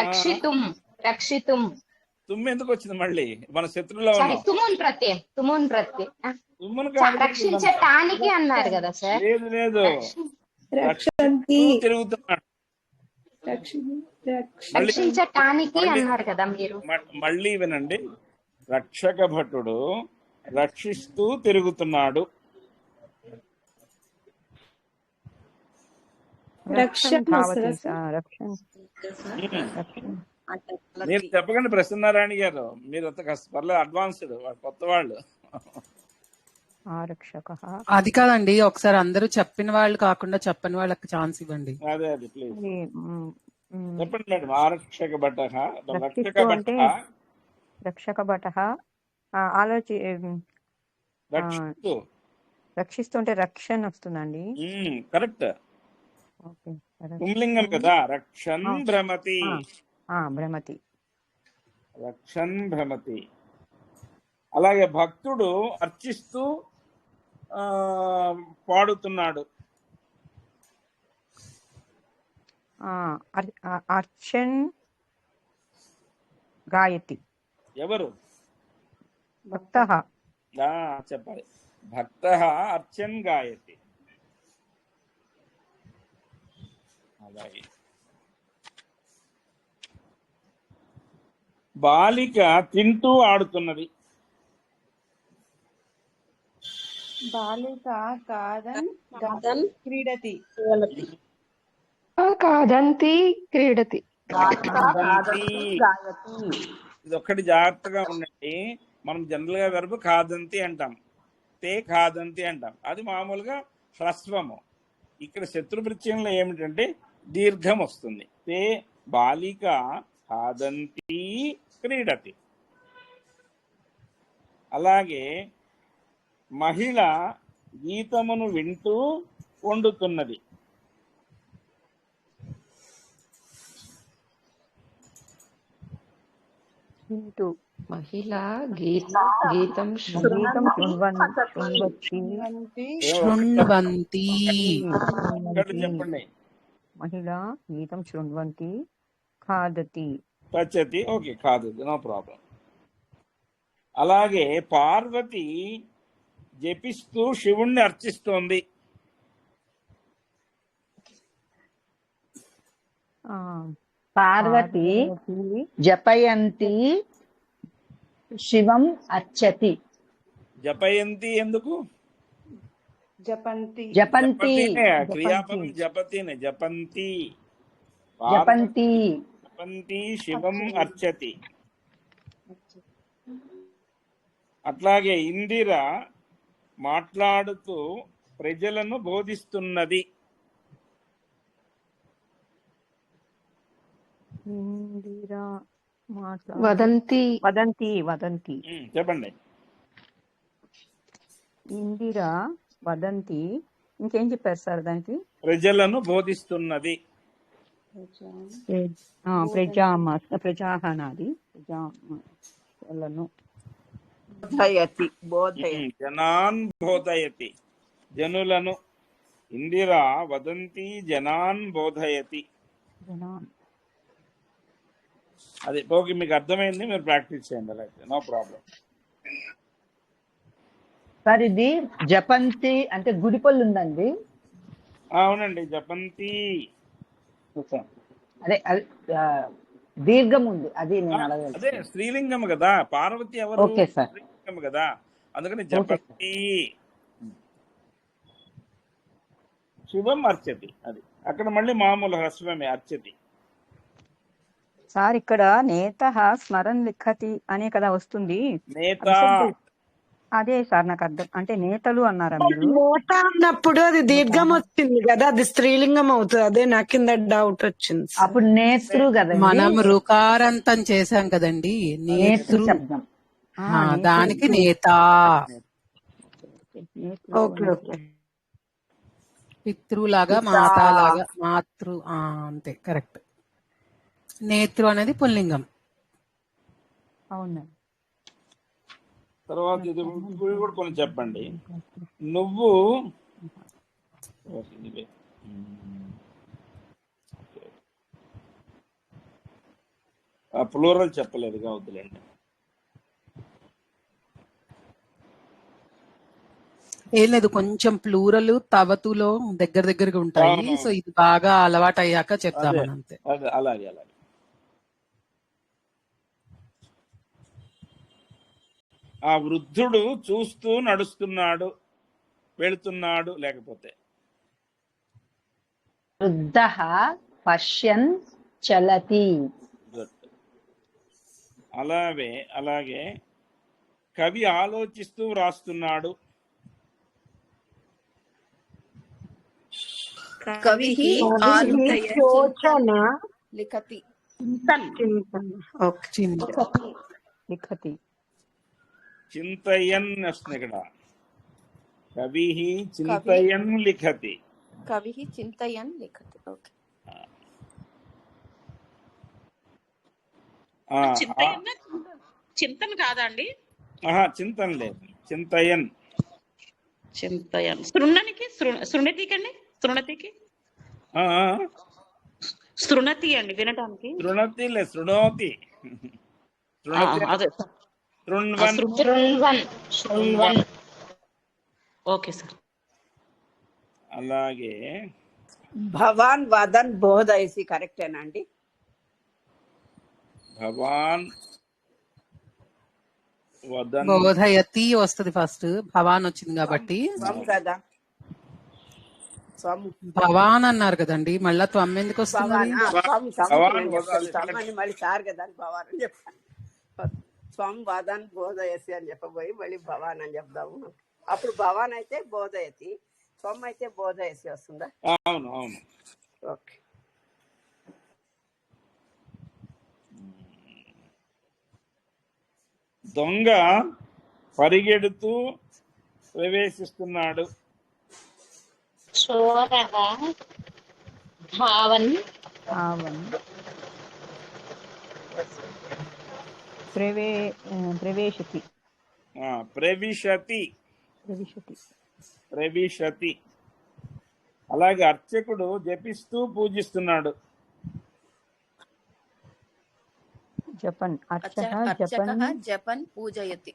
రక్షితుం, రక్షితుం. తుమ్ము ఎందుకు వచ్చింది మళ్ళీ? మన శత్రువులో తుమున్ ప్రత్యయం, తుమున్ ప్రత్యయం. రక్షించటానికి అన్నారు కదా సార్. లేదు లేదు, తిరుగుతున్నాడు. రక్షించటానికి అన్నారు కదా మీరు. మళ్ళీ వినండి. రక్షక భటుడు రక్షిస్తూ తిరుగుతున్నాడు. మీరు చెప్పకండి ప్రసన్నారాయణ గారు, మీరు పర్లేదు, అడ్వాన్స్డ్, కొత్త వాళ్ళు. అది కాదండి, ఒకసారి అందరూ చెప్పిన వాళ్ళు కాకుండా చెప్పని వాళ్ళకి ఛాన్స్ ఇవ్వండి. అదే అదే ప్లీజ్ చెప్పండి మేడం. ఆరక్షక భట, రక్షక భట, రక్షక భట ఆలోచి రక్షిస్తుంటే రక్షణ వస్తుందండి. కరెక్ట్. పుంలింగం కదా. రక్షన్ భ్రమతి. భ్రమతి, రక్షన్ భ్రమతి. అలాగే భక్తుడు అర్చిస్తూ పాడుతున్నాడు. అర్చన్ గాయతి. ఎవరు? భక్తః. చెప్పాలి. భక్తః అర్చన్ గాయతి. అలాగే బాలిక తింటూ ఆడుతున్నది. బాలిక కాదన్ క్రీడతి. కాదంతి క్రీడతి. ఇది ఒక్కటి జాగ్రత్తగా ఉండండి. మనం జనరల్ గా వెర్బ్ కాదంతి అంటాం, తే కాదంతి అంటాం. అది మామూలుగా హ్రస్వము. ఇక్కడ శత్రు ప్రత్యయంలో ఏమిటంటే దీర్ఘం వస్తుంది. తే బాలిక కాదంతి క్రీడతి. అలాగే మహిళ గీతమును వింటూ వండుతున్నది. మహిళ గీతం శృణ్వంతి. చెప్పండి. మహిళ గీతం శృణ్వంతి. ఖాదతి. పచ్చతి. ఓకే, ఖాదతి, నో ప్రాబ్లం. అలాగే పార్వతి జపిస్తూ శివుణ్ణి అర్చిస్తోంది. పార్వతి జపయంతి శివం అర్చతి. జపయంతి ఎందుకు? జపంతి జపంతి క్రియాపదం జపతినే. జపంతి జపంతి జపంతి శివం అర్చతి. అట్లాగే ఇందిర మాట్లాడుతూ ప్రజలను బోధిస్తున్నది. ఇందిరా వదంతి వదంతి వదంతి చెప్పండి. ఇందిరా వదంతి ఇంకేం చెప్పారు సార్ దానికి? ప్రజలను బోధిస్తున్నది. ప్రజాహనాది ప్రజాలను బోధయతి బోధయతి జనాన్ బోధయతి, జనులను. ఇందిరా వదంతి జనాన్ బోధయతి. అది ఓకే, మీకు అర్థమైంది, మీరు ప్రాక్టీస్ చేయండి. అలాగే నో ప్రాబ్లం. సార్ ఇది జపంతి అంటే గుడిపల్లి ఉందండి. అవునండి, జపంతి. అదే అది దీర్ఘం ఉంది, అది నేను అదే అడగలేదు. స్త్రీలింగం కదా, పార్వతి ఎవరు? Okay sir. స్త్రీలింగం కదా, అందుకని జపంతి. శివం అర్చతి. అది అక్కడ మళ్ళీ మామూలు హ్రస్వమే అర్చతి. సార్ ఇక్కడ నేత స్మరణ లిఖతి అనే కదా వస్తుంది. నేత అదే సార్ నాకు అర్థం, అంటే నేతలు అన్నారా మీరు? నేత అన్నప్పుడు అది దీర్ఘం వచ్చింది కదా, అది స్త్రీలింగం అవుతుంది. అదే నా కింద డౌట్ వచ్చింది. అప్పుడు నేత్రు కదా, మనం రుకారంతం చేశాం కదండి, నేత్రు నేత్రు. శబ్దం. దానికి నేత. Okay okay. పితృలాగా మాతాలాగా మాతృ అంతే కరెక్ట్. నేత్రు అనేది పుల్లింగం. అవును. తర్వాత ఇది కూడా కొన్ని చెప్పండి. నువ్వు ప్లూరల్ చెప్పలేదుగా, వద్దులేండి. ఏం లేదు, కొంచెం ప్లూరల్ తవతులో దగ్గర దగ్గరగా ఉంటాయి. సో ఇది బాగా అలవాటు అయ్యాక చెప్దామని అంతే. అదే అలాగే అలాగే. ఆ వృద్ధుడు చూస్తూ నడుస్తున్నాడు, వెళుతున్నాడు. లేకపోతే వృద్ధః పశ్యన్ చలతి. అలాగే కవి ఆలోచిస్తూ వ్రాస్తున్నాడు. కవిః లిఖతి. లిఖతి చింతయన్ వస్తుంది ఇక్కడ. కవి చింతయన్ లిఖతి. కవిః చింతయన్ లిఖతి. ఓకే. చింతన్ కాదా అండి? చింతన్ లేదు, చింతయన్. చింతయన్ శృణనికి శృణతికండి. శృణతికి శృణతి అండి వినటానికి. శృణతి లే శృణోతి. అదే ఓకే సార్. అలాగే భవాన్ వదన్ బోధయసి కరెక్టేనండి? భవాన్ వదన్ బోధయతి వస్తుంది ఫస్ట్, భవాన్ వచ్చింది కాబట్టి. కదా భవాన్ అన్నారు కదండి, మళ్ళా త్వం ఎందుకు వస్తుంది? మళ్ళీ సార్ కదా భవాన్ అని చెప్పాను. స్వం వదన్ బోధయసి అని చెప్పబోయి మళ్ళీ భవాన్ అని చెప్దాము. అప్పుడు భవాన్ అయితే బోధయతి, స్వం అయితే బోధయసి వస్తుందా? అవును అవును. ఓకే. దొంగ పరిగెడుతూ ప్రవేశిస్తున్నాడు. చోరః ధావన్ ప్రవేశతి. ప్రవిశతి. అలాగే అర్చకుడు జపిస్తూ పూజిస్తున్నాడు. జపన్ అర్చక అర్చకः జపన్ జపన్ పూజయతి.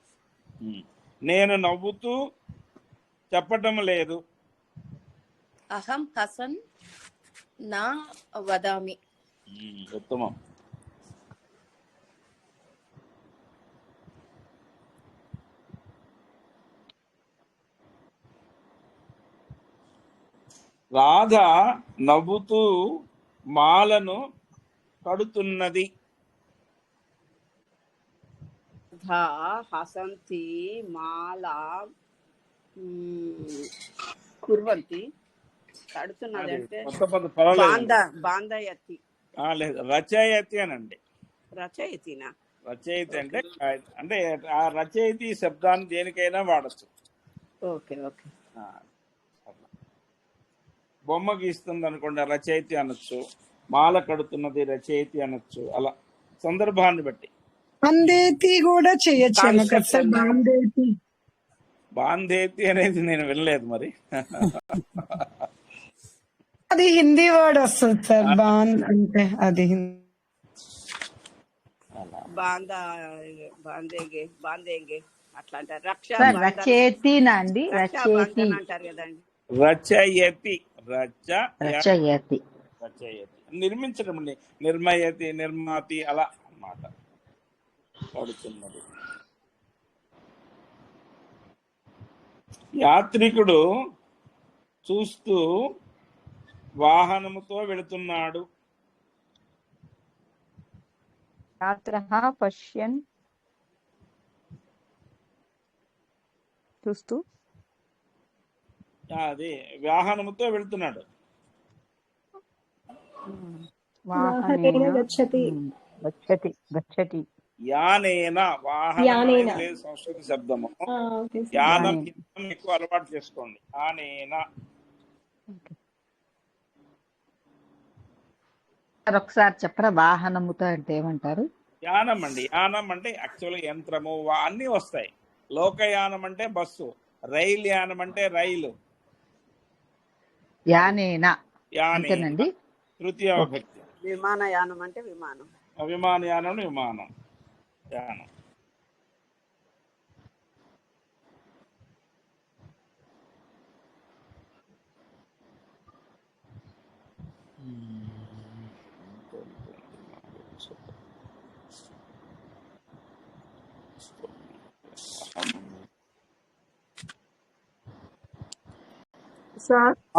నేను నవ్వుతూ చెప్పటం లేదు. అహం హసన్ నా వదామి. ఉత్తమం. రాధ నవ్వుతూ మాలను కడుతున్నది. ధా హసంతి మాలా కుర్వంతి. కడుతున్నది అంటే కొత్త పదం పర్వాలేదు. బాంధయతి. లేదు, రచయతి అనండి. రచయితినా? రచయితి అంటే అంటే ఆ రచయితి శబ్దాన్ని దేనికైనా వాడచ్చు. Okay okay. బొమ్మ గీస్తుంది అనుకోండి, రచయితి అనొచ్చు. మాల కడుతున్నది రచయితి అనొచ్చు. అలా సందర్భాన్ని బట్టి. బాంధేతి కూడా చేయొచ్చేమో కదా సార్. బాంధేతి బాంధేతి అనేది నేను వినలేదు మరి. అది హిందీ వర్డ్ వస్తుంది సార్. బాన్ అంటే అది బాంధేంగే అట్లా అంటారు. రచయితినా అండి? రచయితి అంటారు కదండి. రచయతి రచయతి రచయతి నిర్మించడం. నిర్మయతి నిర్మాతి అలా అన్నమాట. పడుతున్నది. యాత్రికుడు చూస్తూ వాహనముతో వెళుతున్నాడు. యాత్రః పశ్యన్ చూస్తూ అది వాహనముతో వెళుతున్నాడు. వాహనేన గచ్చతి. గచ్చతి గచ్చతి యానేన వాహనం యానేన. అనేది లేదు సంస్కృత శబ్దము. Okay sir. యానం ఎక్కువ అలవాటు చేసుకోండి. యానేన. ఒకసారి చెప్పరా వాహనముతో అంటే ఏమంటారు? యానం అండి. యానం అంటే యాక్చువల్గా యంత్రము అన్నీ వస్తాయి. లోకయానం అంటే బస్సు, రైలు యానం అంటే రైలు. యానేనా యానేన అంతేనండి. తృతీయ విభక్తి. విమానయానం అంటే విమానం. విమానయానం విమానం యానం.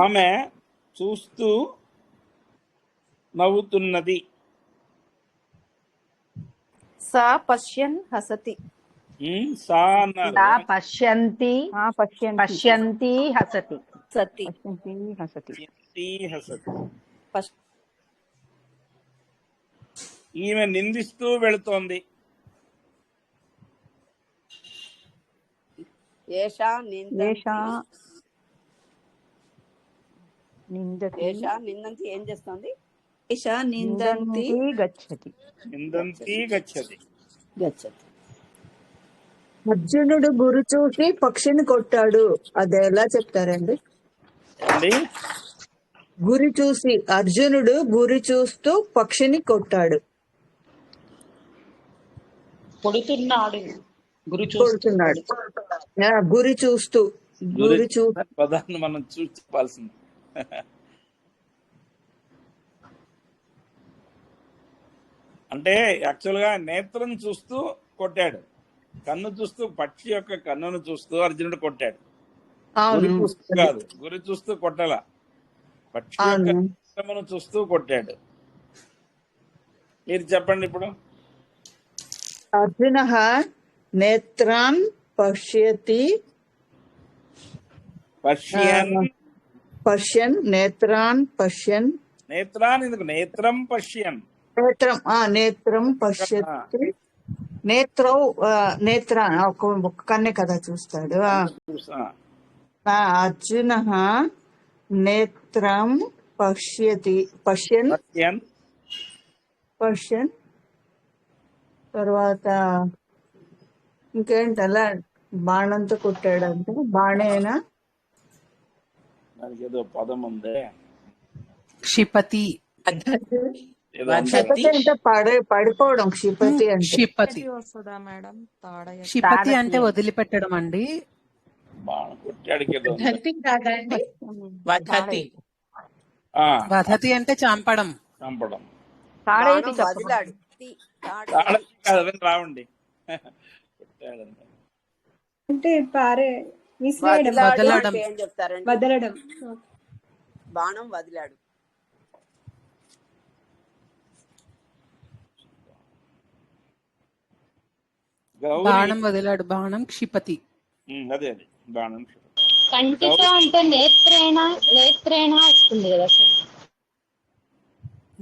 ఆమె చూస్తూ నవ్వుతున్నది. సా పశ్యన్ హసతి. సా అన్నారు. సా పశ్యంతి పశ్యంతి హసతి. సతి హసతి. ఈమె నిందిస్తూ వెళుతోంది. ఏషా నిందంతి ఏం చేస్తుంది? ఏషా నిందంతి గచ్చతి. నిందంతి గచ్చతి. అర్జునుడు గురి చూసి పక్షిని కొట్టాడు. అది ఎలా చెప్తారండి? గురి చూసి అర్జునుడు గురి చూస్తూ పక్షిని కొట్టాడు. కొడుతున్నాడు. కొడుతున్నాడు. గురి చూస్తూ పదాన్ని మనం చూసి చెప్పాల్సింది. అంటే యాక్చువల్ గా నేత్రం చూస్తూ కొట్టాడు. కన్ను చూస్తూ, పక్షి యొక్క కన్నును చూస్తూ అర్జునుడు కొట్టాడు. గురి చూస్తూ కాదు, గురి చూస్తూ కొట్టాల. పక్షి యొక్క నేత్రమును చూస్తూ కొట్టాడు. మీరు చెప్పండి ఇప్పుడు. అర్జునః నేత్రాన్ పశ్యతి. పశ్యన్ నేత్రాన్ పశ్యన్. నేత్రాన్ ఎందుకు? నేత్రం పశ్యన్. నేత్రం పశ్యతి. నేత్రౌ నేత్ర ఒక కన్నే కదా చూస్తాడు. అర్జునః నేత్రం పశ్యతి. పశ్యన్ తర్వాత ఇంకేంటి అలా బాణంతో కొట్టాడంటే బాణేనా? దానికి ఏదో పదం ఉంది. క్షిపతి. ఏదో ఉంది కదా. వదతి క్షిపతి అంటే పడిపోవడం, క్షిపతి అంటే క్షిపతి. వస్తుందా మేడం? తాడయ క్షిపతి అంటే తాడతి. వదిలిపెట్టడం అండి. బాణం కొట్టాడికి ఏదో ఉంది కదా. వదతి కాదండి, వదతి. తాడయతి. ఆ, వధతి అంటే చంపడం. చంపడం. తాడేటి బాణం చెప్పండి. వదిలాడు తాడు తాడకి కాదని రావండి. కొట్టాడని. అంటే విసిరేయడం, వదిలాడు వదలడం. అంటే ఏం చెప్తారండి? వదలడం. బాణం వదిలాడు. గౌరీ. బాణం వదిలాడు, బాణం క్షిపతి. అదే బాణం. కంటిక అంటే నేత్రేణ వస్తుంది కదా సార్.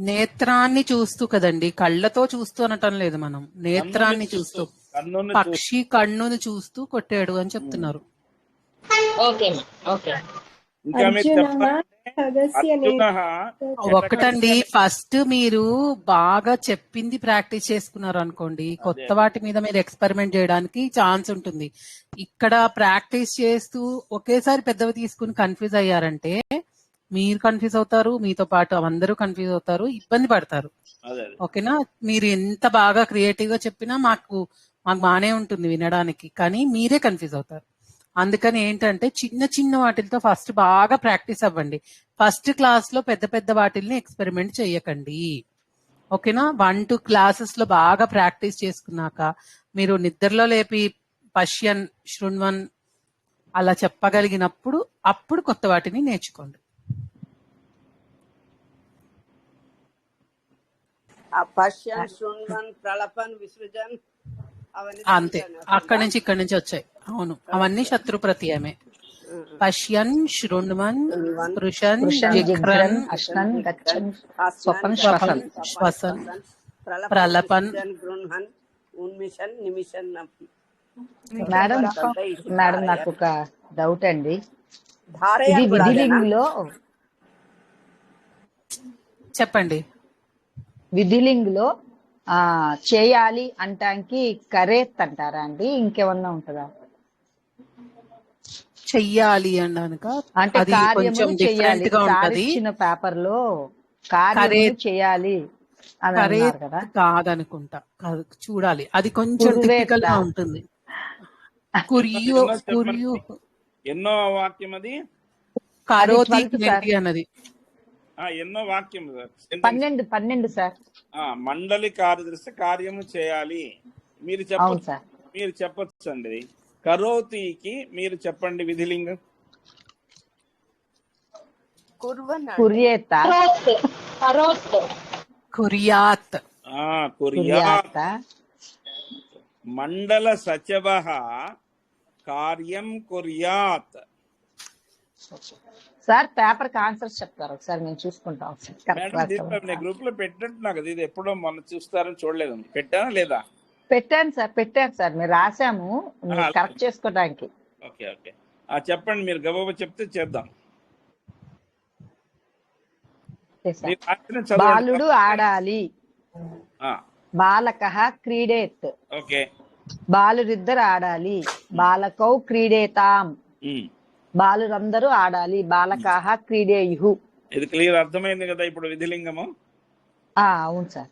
నేత్రాన్ని చూస్తూ కదండి, కళ్ళతో చూస్తూ అనటం లేదు మనం, నేత్రాన్ని చూస్తూ. కన్నుని పక్షి కన్నుని చూస్తూ కొట్టాడు అని చెప్తున్నారు. Okay okay. ఇంకా మీరు అర్జున చెప్పాలంటే సదస్య అర్జున ఒకటండి, ఫస్ట్ మీరు బాగా చెప్పింది ప్రాక్టీస్ చేసుకున్నారు అనుకోండి, కొత్త వాటి మీద మీరు ఎక్స్పెరిమెంట్ చేయడానికి ఛాన్స్ ఉంటుంది. ఇక్కడ ప్రాక్టీస్ చేస్తూ ఒకేసారి పెద్దవి తీసుకుని కన్ఫ్యూజ్ అయ్యారంటే మీరు కన్ఫ్యూజ్ అవుతారు, మీతో పాటు అందరూ కన్ఫ్యూజ్ అవుతారు, ఇబ్బంది పడతారు. అదే ఓకేనా? మీరు ఎంత బాగా క్రియేటివ్ గా చెప్పినా మాకు బానే ఉంటుంది వినడానికి, కానీ మీరే కన్ఫ్యూజ్ అవుతారు. అందుకని ఏంటంటే చిన్న చిన్న వాటితో ఫస్ట్ బాగా ప్రాక్టీస్ అవ్వండి. ఫస్ట్ క్లాస్ లో పెద్ద పెద్ద వాటిల్ని ఎక్స్పెరిమెంట్ చేయకండి. ఓకేనా? 1-2 క్లాసెస్ లో బాగా ప్రాక్టీస్ చేసుకున్నాక మీరు నిద్రలో లేపి పశ్యన్, శృణ్వన్ అలా చెప్పగలిగినప్పుడు అప్పుడు కొత్త వాటిని నేర్చుకోండి. ఆ పశ్యన్, శృణ్వన్, ప్రళపన్, విసృజన్ అవన్నీ అంతే, అక్కడి నుంచి ఇక్కడి నుంచి వచ్చాయి. అవును, అవన్నీ శత్రు ప్రత్యయమే. పశ్యన్, శృణ్వన్, స్పృశన్, జిఘ్రన్, అశ్నన్, గచ్చన్, స్వపన్, శ్వసన్. శ్వసన్, ప్రళపన్, ప్రలపన్. విసృజన్, గృహన్, ఉన్మిషన్, నిమిషన్. మేడం మేడం నాకు ఒక డౌట్ అండి. ఇది ధారయాలు కూడా అదేనా? విధిలింగ్ లో చెప్పండి. విధిలింగ్ లో చేయాలి అంటానికి కరేత్ అంటారా అండి, ఇంకేమన్నా ఉంటుందా? చెయ్యాలి అన్నాక అంటే అది కొంచెం కార్యమును చేయాలి. డిఫరెంట్ గా సార్ ఉంటది. ఇచ్చిన పేపర్ లో కార్యమును కరేత్ చేయాలి అని కరేత్ అన్నారు కదా. కాదనుకుంటా, చూడాలి, అది కొంచెం టిపికల్ గా ఉంటుంది. కురియో ఎన్నో చెప్పండి. కురియో ఎన్నో వాక్యం అది? కరోతి 12 సార్. 20 అన్నది. ఎన్నో వాక్యం sentence. 12 సార్. మండలి కార్యదర్శి కార్యము చేయాలి. మీరు అవును చెప్పచ్చు, సార్. మీరు చెప్పచ్చు అండి. కరోతికి మీరు చెప్పండి విధిలింగం. కుర్వన్ అంటే కుర్యేత కుర్యాత్. కుర్యాత్. కుర్యాత మండల సచివ కార్యం కుర్యాత్. సార్ పేపర్ కి ఆన్సర్స్ చెప్తారు ఒకసారి, మేము చూసుకుంటాం. మేడం దీంట్లో నేను గ్రూప్ లో పెట్టినట్టు నాకు ఇది ఎప్పుడో మొన్న చూస్తారని చూడలేదు. పెట్టానా లేదా? పెట్టాను సార్, మీరు రాసాము, మీరు కరెక్ట్ చేసుకోవడానికి. ఓకే ఓకే, చెప్పండి. మీరు గబగబా చెప్తే చేద్దాం. Okay sir. మీరు రాసిన చదవండి. బాలుడు ఆడాలి, బాలక క్రీడేత్, ఓకే. బాలురిద్దరు ఆడాలి, బాలకౌ క్రీడేతాం, బాలురందరూ ఆడాలి, బాలకాహ క్రీడేయు. ఇది క్లియర్ అర్థమైంది కదా ఇప్పుడు విధిలింగము? అవును సార్.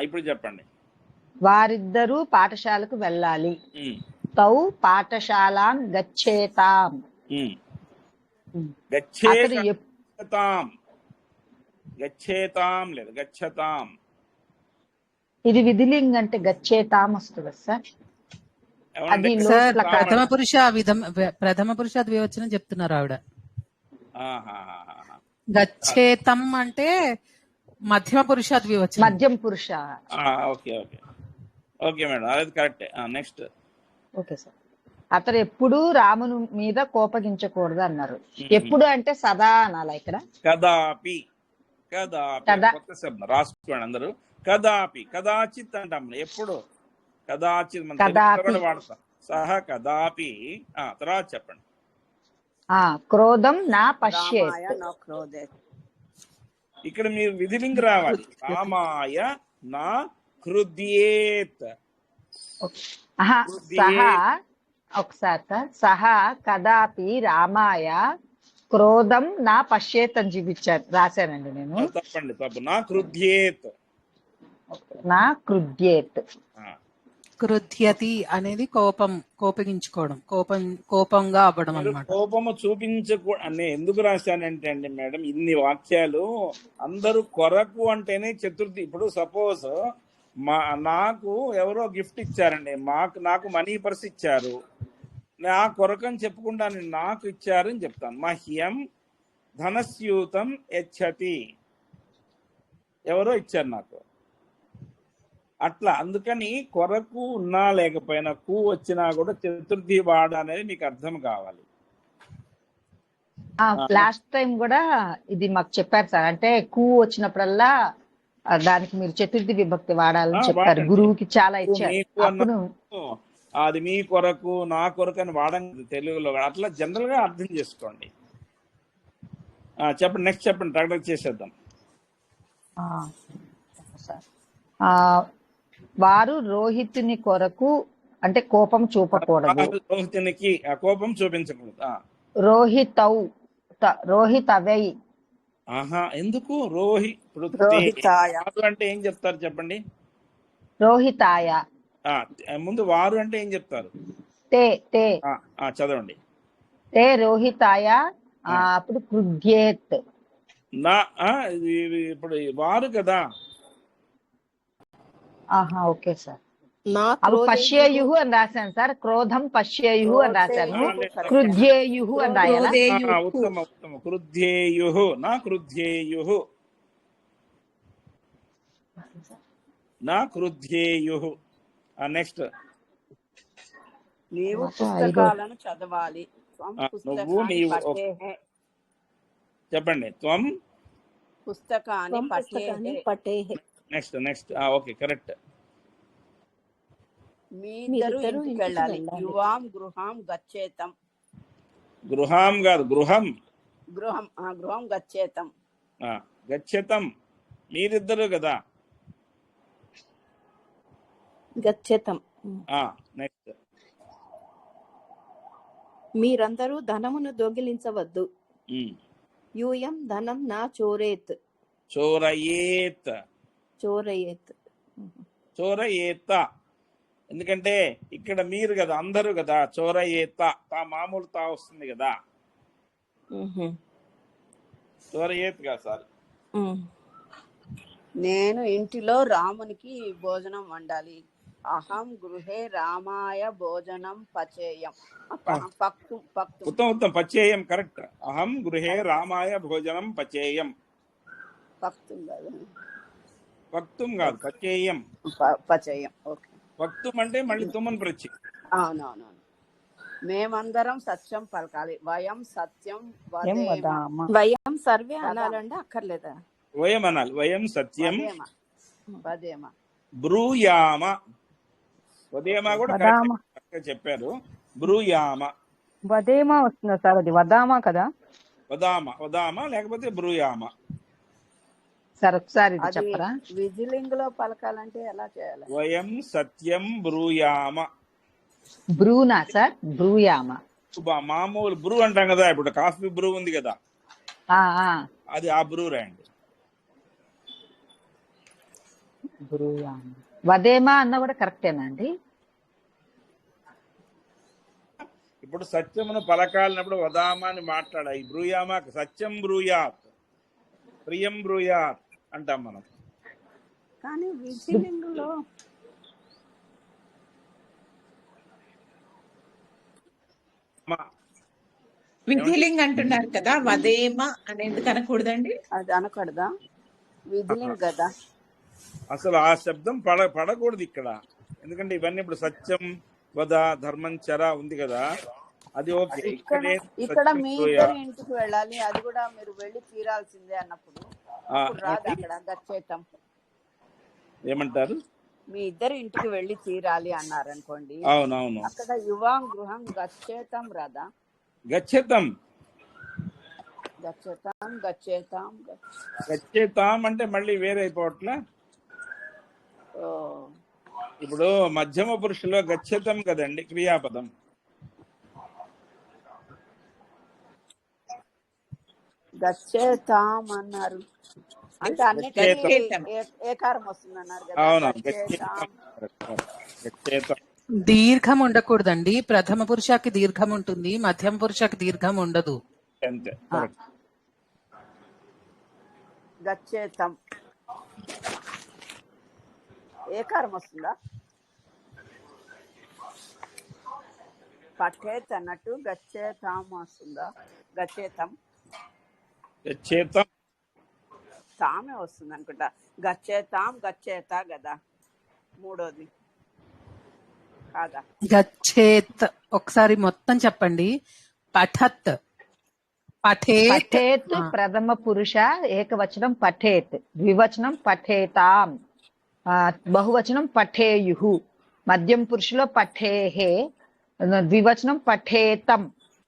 ఇప్పుడు చెప్పండి. వారిద్దరూ పాఠశాలకు వెళ్ళాలి, తౌ పాఠశాలాం గచ్చేతాం, అతడు గచ్చేతాం. గచ్చేతాం లేదు, గచ్చతాం. ఇది విధిలింగ్ అంటే గచ్చేతాం వస్తుంది సార్. అది సార్ లోట్ల ప్రథమ పురుష ద్వివచనం చెప్తున్నారు ఆవిడ. గచ్చేతం అంటే మధ్యమ పురుష ద్వివచనం. మధ్యం పురుష. ఓకే ఓకే ఓకే మేడం, అది కరెక్టే. నెక్స్ట్. Okay sir. అతడు ఎప్పుడు రాముని మీద కోపగించకూడదు అన్నారు. ఎప్పుడు అంటే సదా అనాలా ఇక్కడ? కదాపి. కదాపి కొత్త శబ్దం రాసుకోండి అందరూ. కదాపి, కదాచిత్ అంటాం ఎప్పుడు. కదాచిత్ మనం వాడతాం. సహ కదాపి. తర్వాత చెప్పండి. క్రోధం నా పశ్యేత్. ఇక్కడ మీరు విధిలింగ్ రావాలి. రామాయ నా క్రుద్యేత్. సహా ఒకసారి సహా కదాపి రామాయ క్రోధం నా పశ్యేత్ అని చూపించారు, రాశానండి నేను. తప్పండి, తప్పు. నా క్రుద్యేత్. నా క్రుద్యేత్. కృధ్యతి అనేది కోపగించుకోవడం, కోపంగా అవ్వడం మీరు అన్నమాట. కోపము నేను ఎందుకు రాశానంటే అండి మేడం, ఇన్ని వాక్యాలు అందరూ కొరకు అంటేనే చతుర్థి. ఇప్పుడు సపోజ్ నాకు ఎవరో గిఫ్ట్ ఇచ్చారండి, నాకు మనీ పర్స్ ఇచ్చారు, నా కొరకని చెప్పుకుంటా నాకు ఇచ్చారని చెప్తాను. మహ్యం ధనస్యూతం యచ్చతి, ఎవరో ఇచ్చారు నాకు, అట్లా. అందుకని కొరకు ఉన్నా లేకపోయినా కూ వచ్చినా కూడా చతుర్థి వాడ అనేది మీకు అర్థం కావాలి. లాస్ట్ టైం కూడా ఇది మాకు చెప్పారు సార్, అంటే కూ వచ్చినప్పుడల్లా దానికి మీరు చతుర్థి విభక్తి వాడాలని చెప్పారు. గురువుకి చాలా ఇచ్చారు. అప్పుడు అది మీ కొరకు నా కొరకు అని వాడండి తెలుగులో, అట్లా జనరల్ గా అర్థం చేసుకోండి. చెప్పండి, నెక్స్ట్ చెప్పండి, టాక్టర్ చేసేద్దాం. వారు రోహితుని కొరకు అంటే కోపం చూపకూడదు, రోహితునికి కోపం చూపించకూడదు. రోహితవై. ఎందుకు ఇప్పుడు అంటే ఏం చెప్తారు చెప్పండి? రోహితాయ. ముందు వారు అంటే ఏం చెప్తారు? చదవండి. తే రోహితాయ. అప్పుడు కృద్యేత్. ఇప్పుడు వారు కదా. Okay sir. అవి పశ్యేయుహు అని రాశాను సార్. క్రోధం పశ్యేయుహు అని రాశాను. కృద్యేయుహు అని రాయాలి. ఉత్తమ ఉత్తమ. కృద్యేయుహు నా కృద్యేయుహు నా కృద్యేయుహు. నెక్స్ట్, నీవు పుస్తకాలను చదవాలి. నువ్వు నీవు చెప్పండి. త్వం పుస్తకాన్ని పఠేహే. Next okay, correct. మీరిద్దరూ ఇంటికి వెళ్ళాలి. యువాం గృహం గచ్చేతం. గృహం కాదు, గృహం. గృహం గచ్చేతం. గచ్చేతం మీరిద్దరు కదా. గచ్చేతం. నెక్స్ట్, మీరందరూ ధనమును దొంగిలించవద్దు. యూయం ధనం నా చోరేత్. చోరయేత్. చోరయేత. ఎందుకంటే ఇక్కడ మీరు కదా, అందరూ కదా. చోరయేత మామూలు తా వస్తుంది కదా. చోరయేత్ కదా సార్. నేను ఇంటిలో రామునికి భోజనం వండాలి. అహం గృహే రామాయ భోజనం పచేయం. ఉత్తమ పచేయం, కరెక్ట్. అహం గృహే రామాయ భోజనం పచేయం. పక్తుం కాదు, పచేయం. ఓకే. పక్తుం అంటే మళ్ళీ తుమ్మని ప్రచి. అవునవునవును. మేమందరం సత్యం పలకాలి. వయం సత్యం వయం సర్వే అనాలండి, అక్కర్లేదా? వయం అనాలి. వయం సత్యం వదేమ బ్రూయామ. వదేమ కూడా కరెక్ట్ చెప్పారు. బ్రూయామ. వదేమ వస్తుందా సార్? అది వదామా కదా. వదామ లేకపోతే బ్రూయామ. సార్ ఒకసారి చెప్పరా? విజిలింగ్ లో పలకాలంటే ఎలా చేయాలి? వయం సత్యం బ్రూయామ. బ్రూనా సార్? బ్రూయామ. మామూలు బ్రూ అంటాం కదా. ఇప్పుడు కాఫీ బ్రూ ఉంది కదా, అది ఆ బ్రూ రాయండి. బ్రూయామ. వదేమా అన్న కూడా కరెక్టేనా అండి? ఇప్పుడు సత్యమును పలకాలినప్పుడు వదామా అని మాట్లాడాలి. బ్రూయామా సత్యం బ్రూయాత్, ప్రియం బ్రూయాత్ అంటాం మనం. కానీ విజిలింగ్ లో విధిలింగ్ అంటున్నారు కదా, వదేమ అని ఎందుకు అనకూడదండి? అది అనకూడదా? విధిలింగ్ కదా. అసలు ఆ శబ్దం పడకూడదు ఇక్కడ. ఎందుకంటే ఇవన్నీ ఇప్పుడు సత్యం వద ధర్మం చర ఉంది కదా, అది ఓకే. ఇక్కడ మీ ఇద్దరు ఇంటికి వెళ్ళాలి, అది కూడా మీరు వెళ్ళి తీరాల్సిందే అన్నప్పుడు రాదు అక్కడ గచ్చేతం. ఏమంటారు? మీ ఇద్దరు ఇంటికి వెళ్ళి తీరాలి అన్నారు అనుకోండి. అవునవును. అక్కడ యువాం గృహం గచ్చేతం రాదా? గచ్చేతం. గచ్చేతం గచ్చేతం గచ్చేతాం అంటే మళ్ళీ వేరే అయిపోవట్లే. ఇప్పుడు మధ్యమ పురుషులో గచ్చేతం కదండి క్రియాపదం. గచ్చేతాం అన్నారు. అంటే అన్నిటికీ గచ్చేతం. ఏకారం వస్తుంది అన్నారు కదా. అవును గచ్చేతాం. గచ్చేతం. దీర్ఘం ఉండకూడదండి. ప్రథమ పురుషకి దీర్ఘం ఉంటుంది, మధ్యమ పురుషకి దీర్ఘం ఉండదు. అంతే. గచ్చేతం ఏకారం వస్తుందా? పఠేత్ అన్నట్టు గచ్చేతాం వస్తుందా? గచ్చేతం గచ్చేతం తామే వస్తుంది అనుకుంటా. గచ్చేతాం గచ్చేత కదా మూడోది కాదా? గచ్చేత్ ఒకసారి మొత్తం చెప్పండి. పఠత్, పఠేత్, పఠేత్ ప్రథమ పురుష ఏకవచనం పఠేత్, ద్వివచనం పఠేతాం, బహువచనం పఠేయుః, మధ్యం పురుషులో పఠేహే, ద్వివచనం పఠేతం,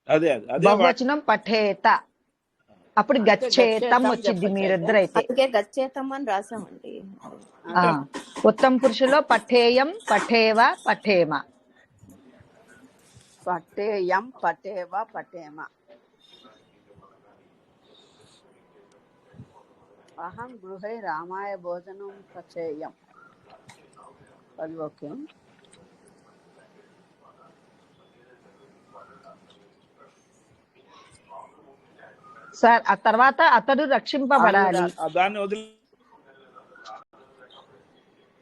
అదే బహువచనం పఠేత. అప్పుడు గచ్చేతం వచ్చింది మీరిద్దరు అయితే. అందుకే గచ్చేతం అని రాసామండి. ఉత్తమ పురుషులో పఠేయం, పఠేవ, పఠేమ. పఠేయం, పఠేవ, పఠేమ. అహం గృహే రామాయ భోజనం పచేయం. అది ఓకే. సార్ ఆ తర్వాత అతడు రక్షింపబడాలి. దాన్ని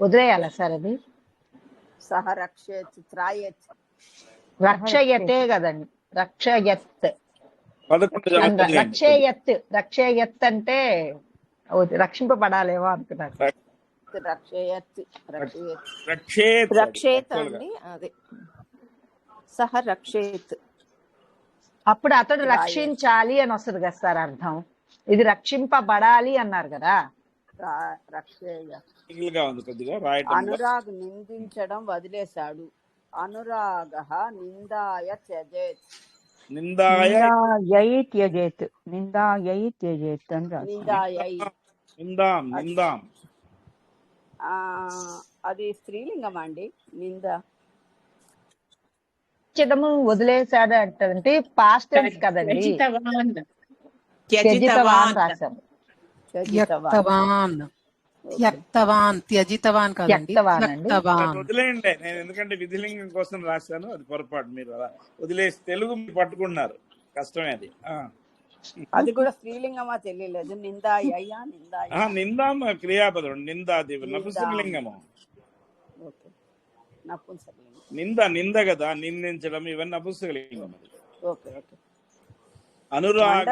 వదిలేయాలా సార్? అది సహ రక్షేత్ త్రాయేత్. రక్షయతే కదండి. రక్షయత్, రక్షేయత్. రక్షేయత్ అంటే రక్షింపబడాలేమో అనుకున్నారు. రక్షయత్, రక్షేత్ అండి. అదే సహ రక్షేత్. అప్పుడు అతడు రక్షించాలి అని వస్తుంది కదా సార్ అర్థం. ఇది రక్షింపబడాలి అన్నారు కదా. అనురాగ్ నిందించడం వదిలేశాడు. అనురాగ నిందాయ త్యజేత్. నిందాయై త్యజేత్. నిందాయై త్యజేత్ అని రాసి. నిందాయై నిందాం. అది స్త్రీలింగం అండి. నింద చిదము వదిలేశాడు అంటే పాస్ట్ టెన్స్ కదండి. త్యజితవాన్ రాశాము. త్యక్తవాన్, త్యక్తవాన్, త్యజితవాన్ కాదండి, త్యక్తవాన్. వదిలేయండి. నేను ఎందుకంటే విధిలింగం కోసం రాశాను, అది పొరపాటు. మీరు అలా వదిలేసి తెలుగు మీరు పట్టుకున్నారు, కష్టమే అది. అది కూడా స్త్రీలింగమా తెలియలేదు. నిందాయ్యా, నిందాయ. నిందాం క్రియాపదం. నిందాది నపుంసకలింగము. నింద కదా, నిందించడం, ఇవన్నీ నపుంసకలింగం. అనురాగ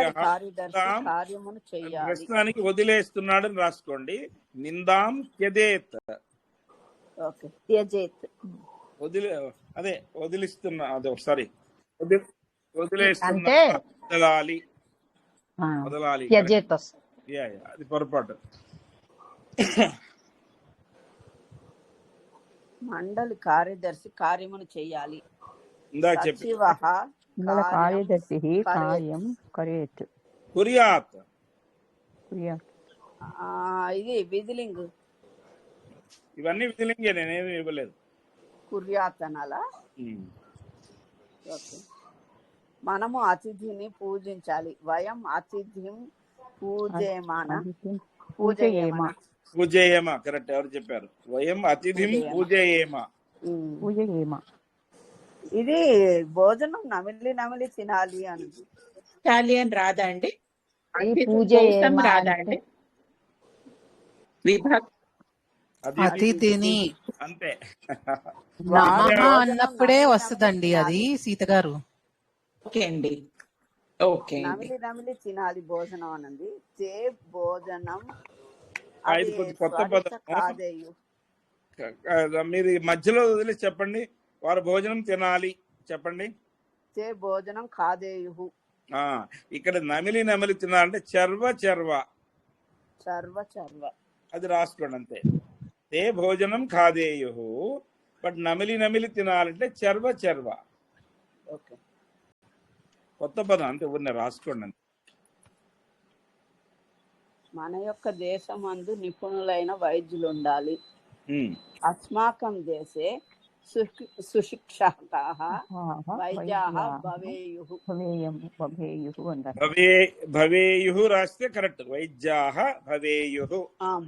ప్రస్తుతానికి వదిలేస్తున్నాడు అని రాసుకోండి. నిందాం త్యజేత్. అదే వదిలిస్తున్నా. అదే సారీ, వదిలేస్తున్నా, వదలాలి. వదలాలి, అది పొరపాటు. మండలి కార్యదర్శి కార్యమును చెయ్యాలి. ఇందాక చెప్పి కార్యదర్శి కార్యం కరేత్. కుర్యాత్. ఇది విధిలింగ్. ఇవన్నీ విధిలింగే, నేనేమి ఇవ్వలేదు. కుర్యాత్ అనాలా? మనము అతిథిని పూజించాలి. వయం అతిథిం పూజేమాన. పూజయేమ. కరెక్ట్. ఎవరు చెప్పారు? వయం అతిథిం పూజయేమ. ఇది భోజనం నమిలి నమిలి తినాలి అని రాదా అండి? రాదా అండి? అతిథిని అంతే నమః అన్నప్పుడే వస్తుందండి అది, సీత గారు. ఓకే అండి. ఓకే. నమిలి నమిలి తినాలి భోజనం అన్నది. తే భోజనం. కొత్త పదం. మీరు మధ్యలో వదిలి చెప్పండి. వారు భోజనం తినాలి చెప్పండి. తే భోజనం ఖాదేయు. ఇక్కడ నమిలి నమిలి తినాలంటే చర్వ చర్వ. చర్వ చర్వ అది రాసుకోండి అంతే. తే భోజనం ఖాదేయు. బట్ నమిలి నమిలి తినాలంటే చర్వ చర్వ. ఓకే. కొత్త పదం అంతే, ఉన్న రాసుకోండి అంతే. మన యొక్క దేశమందు నిపుణులైన వైద్యులు ఉండాలి. అస్మాకం దేశే సుశిక్షకాః వైద్యాః భవేయుః. అన్నారు. భవేయుః రాస్తే కరెక్ట్. వైద్యాః భవేయుః.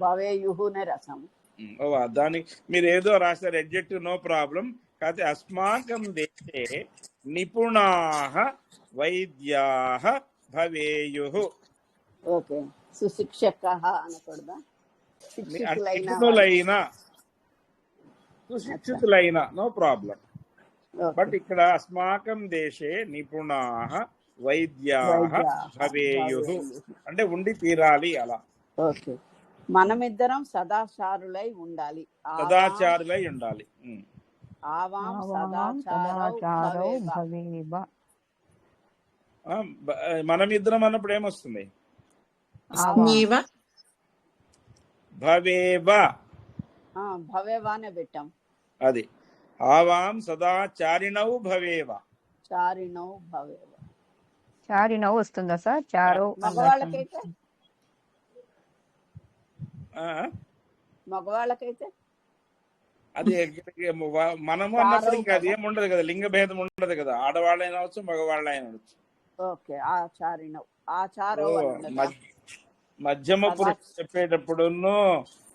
భవేయుఃనే రసం. దానికి మీరు ఏదో రాశారు ఎడ్జెక్టివ్, నో ప్రాబ్లం. కాకపోతే అస్మాకం దేశే నిపుణాః వైద్యాః భవేయుః. ఓకే, సుశిక్షకాః అనకూడదా? సుశిక్షితులైన నో ప్రాబ్లం. బట్ ఇక్కడ అస్మాకం దేశే నిపుణాః వైద్యాః భవేయుః అంటే ఉండి తీరాలి అలా. ఓకే, మనమిద్దరం సదాచారులై ఉండాలి. సదాచారులై ఉండాలి. ఆవాం సదాచారౌ భవేవ. మనమిద్దరం అన్నప్పుడు ఏమొస్తుంది? భవేవానే పెట్టాం. అది ఆవాం సదాచారిణౌ భవేవ. చారిణౌ భవేవ. చారిణౌ వస్తుందా సార్? చారో మగవాళ్ళకైతే అది మనము అన్నప్పుడు ఇంకా అది ఏమి ఉండదు కదా, లింగ భేదం ఉండదు కదా, ఆడవాళ్ళైనా అవచ్చు మగవాళ్ళైనా అవచ్చు. ఓకే, ఆచారిణౌ ఆచారో. మధ్యమ పురుషుడు చెప్పేటప్పుడు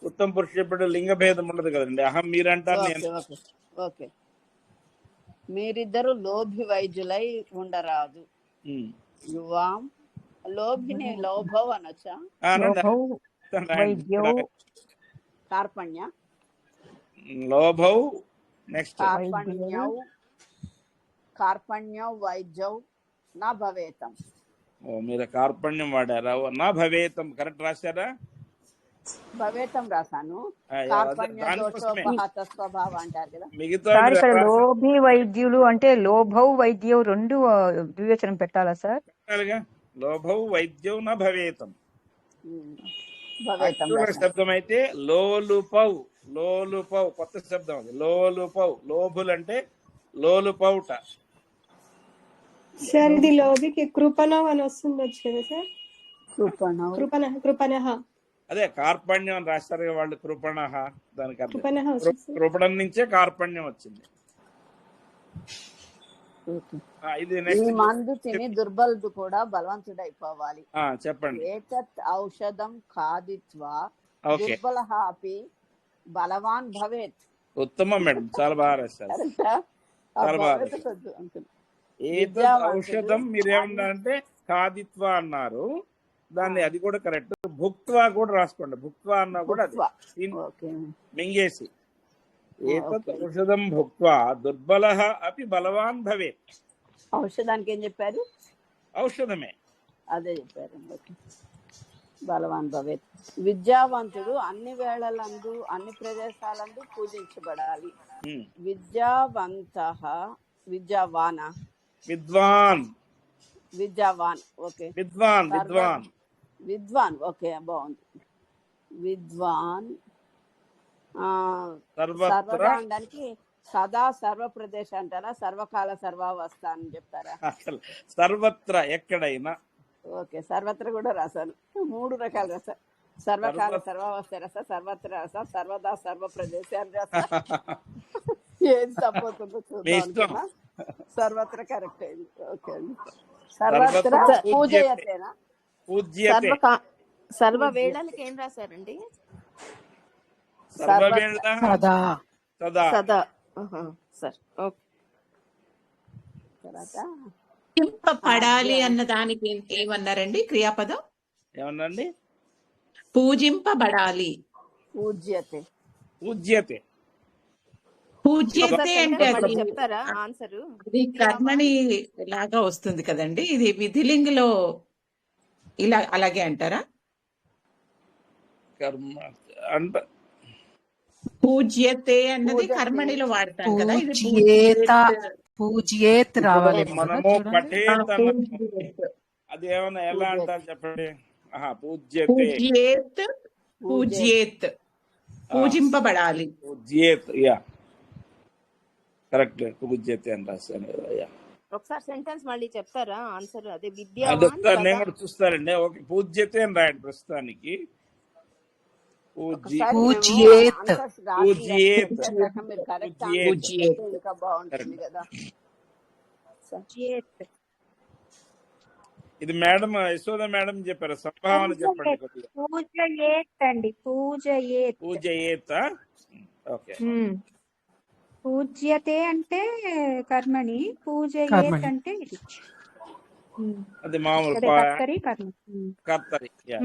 ఉత్తమ పురుషుడు చెప్పేటప్పుడు లింగ భేదం ఉండదు కదండి. అహం మీరంటారు, నేను. ఓకే, మీరిద్దరు లోభి వైద్యులై ఉండరాదు. యువాం లోభిని లోభవ్ అనొచ్చా? కార్పణ్య లోభౌ. నెక్స్ట్ కార్పణ్యౌ వైద్యౌ నా భవేతం. మీరు కార్పణ్యం వాడారా? నా భవేతం కరెక్ట్ రాశారా? భవేతం రాశాను. కార్పణ్య దోషోపహత స్వభావం అంటారు కదా. మిగతా ఇక్కడ లోభి వైద్యులు అంటే లోభౌ వైద్యౌ రెండు ద్వివచనం పెట్టాలా సార్? పెట్టాలిగా. లోభౌ వైద్యౌ నా భవేతం. శబ్దం అయితే లోలుపౌ. లోలుపౌ కొత్త శబ్దం అది. లోలుపౌ లోభులంటే లోలుపౌట. సార్ ఇది లోభికి కృపణం అని వస్తుండొచ్చు కదా సార్? కృపణ అదే కార్పణ్యం అని రాస్తారు వాళ్ళు. కృపణ దానికి అర్థం కృపణం నుంచే కార్పణ్యం వచ్చింది. ఇది ఈ మందు తిని దుర్బలుడు కూడా బలవంతుడైపోవాలి. చెప్పండి. ఏతత్ ఔషధం ఖాదిత్వా దుర్బలః అపి బలవాన్ భవేత్. ఉత్తమం మేడం, చాలా బాగా రాశారు. చాలా బాగా రాశారు. ఏతత్ ఔషధం మీరేమన్నారంటే ఖాదిత్వా అన్నారు, దాన్ని అది కూడా కరెక్ట్. భుక్త్వా కూడా రాసుకోండి. భుక్త్వా అన్నా కూడా అది మింగేసి. ఏతత్ ఔషధం భుక్త్వా దుర్బలః అపి బలవాన్ భవేత్. ఔషధానికి ఏం చెప్పారు? ఔషధమే అదే చెప్పారు. బలవాన్ భవేత్. విద్యావంతుడు అన్ని వేళలందు అన్ని ప్రదేశాలందు పూజించబడాలి. విద్యావంతః విద్యావాన విద్వాన్. విద్యావాన్. ఓకే, విద్వాన్ విద్వాన్ విద్వాన్. ఓకే, బాగుంది. విద్వాన్ సర్వదా అనడానికి సదా సర్వ ప్రదేశ అంటారా? సర్వకాల సర్వావస్థ అని చెప్తారా? అసలు సర్వత్ర ఎక్కడైనా. ఓకే, సర్వత్ర కూడా రాశాను. 3 రకాలు రాసా. సర్వకాల సర్వావస్థ రాసా, సర్వత్ర రాసా, సర్వదా సర్వ ప్రదేశాన్ని రాసా. ఏది తప్పవుతుందో చూద్దాం. సర్వత్ర కరెక్ట్ అయింది. ఓకే అండి. సర్వత్ర పూజయతేనా? సర్వ వేళలకి ఏం రాశారండి? సదా. Sir okay. పడాలి అన్న దానికి ఏమన్నారండి? క్రియాపదం ఏమన్నారండి? పూజింపబడాలి. పూజ్యతే. పూజ్యతే. పూజ్యతే అంటే చెప్తారా ఆన్సర్? ఇది కర్మని లాగా వస్తుంది కదండి. ఇది విధిలింగలో ఇలా అలాగే అంటారా? కర్మ అంట. పూజ్యతే అన్నది కర్మణిలో వాడతాం కదా. ఇది పూజ్యేత్ రావాలి. మనము పఠేత్ అది ఏమన్నా ఎలా అంటారు చెప్పండి? పూజ్యేత్. పూజ్యేత్ పూజింపబడాలి. పూజ్యేత్ యా కరెక్ట్. పూజ్యతే అని రాశాను కదా. ఒకసారి సెంటెన్స్ మళ్ళీ చెప్తారా ఆన్సర్? అదే విద్య. నేను కూడా చూస్తారండి. ఓకే, పూజ్యతే అని రాయండి ప్రస్తుతానికి. ఒకసారి పూజ్యేత్. ఆన్సర్స్ రాసి పూజ్యేత్. చేశాక మీరు కరెక్ట్ పూజ్యేత్. ఆన్సర్ చెప్తే ఇంకా బాగుంటుంది కదా. ఇది మేడం యశోద మేడం చెప్పారు. సంభావన చెప్పండి కొద్దిగా. పూజయేత్ అండి, పూజయేత్. పూజయేత. ఓకే. పూజ్యతే అంటే కర్మని, పూజయేత్ కర్మణి. అంటే ఇది. అది మామూలు అదే కర్తరి కర్మ. కర్తరి. యా.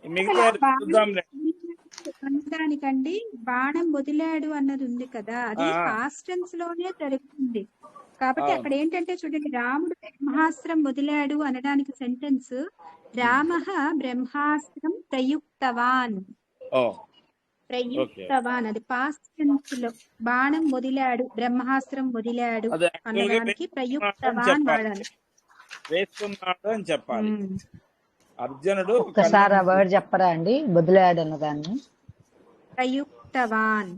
మిగతా చూద్దాం. అనడానికండి బాణం వదిలాడు అన్నది ఉంది కదా, అది పాస్ట్ టెన్స్ లోనే జరుగుతుంది. కాబట్టి అక్కడ ఏంటంటే చూడండి, రాముడు బ్రహ్మాస్త్రం వదిలాడు అనడానికి సెంటెన్స్ రామః బ్రహ్మాస్త్రం ప్రయుక్తవాన్. ప్రయుక్తవాన్ అది పాస్ట్ టెన్స్ లో. బాణం వదిలాడు, బ్రహ్మాస్త్రం వదిలాడు అనడానికి ప్రయుక్తవాన్ వాడాలి. వేసుకున్నాడు అని చెప్పాలి. అర్జునుడు ఒక్కసారి ఆ వర్డ్ చెప్పరా అండి, వదిలాడు అన్నదాన్ని. ప్రయుక్తవాన్.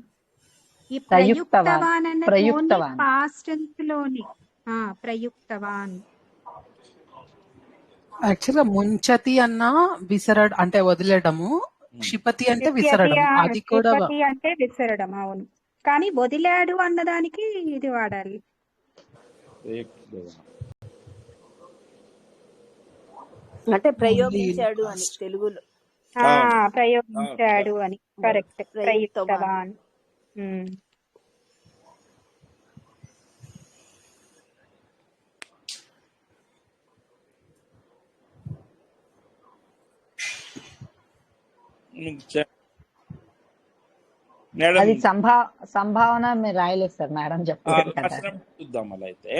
ఈ ప్రయుక్తవాన్. ప్రయుక్తవాన్ అన్నది ప్రయుక్తవాన్. పాస్ట్ టెన్స్ లోని ప్రయుక్తవాన్. యాక్చువల్గా ముంచతి అన్న విసరడ్ అంటే వదిలేయడము, క్షిపతి అంటే విసరడం, అది కూడా క్షిపతి అంటే విసరడం. అవును, కానీ వదిలాడు అన్నదానికి ఇది వాడాలి. అంటే ప్రయోగించాడు అని తెలుగులో. ప్రయోగించాడు అని. కరెక్ట్. ప్రయుక్తవాన్. అది సంభావన మీరు రాయలేదు సార్, మేడం చెప్పారు కదా. చూద్దాం. అలా అయితే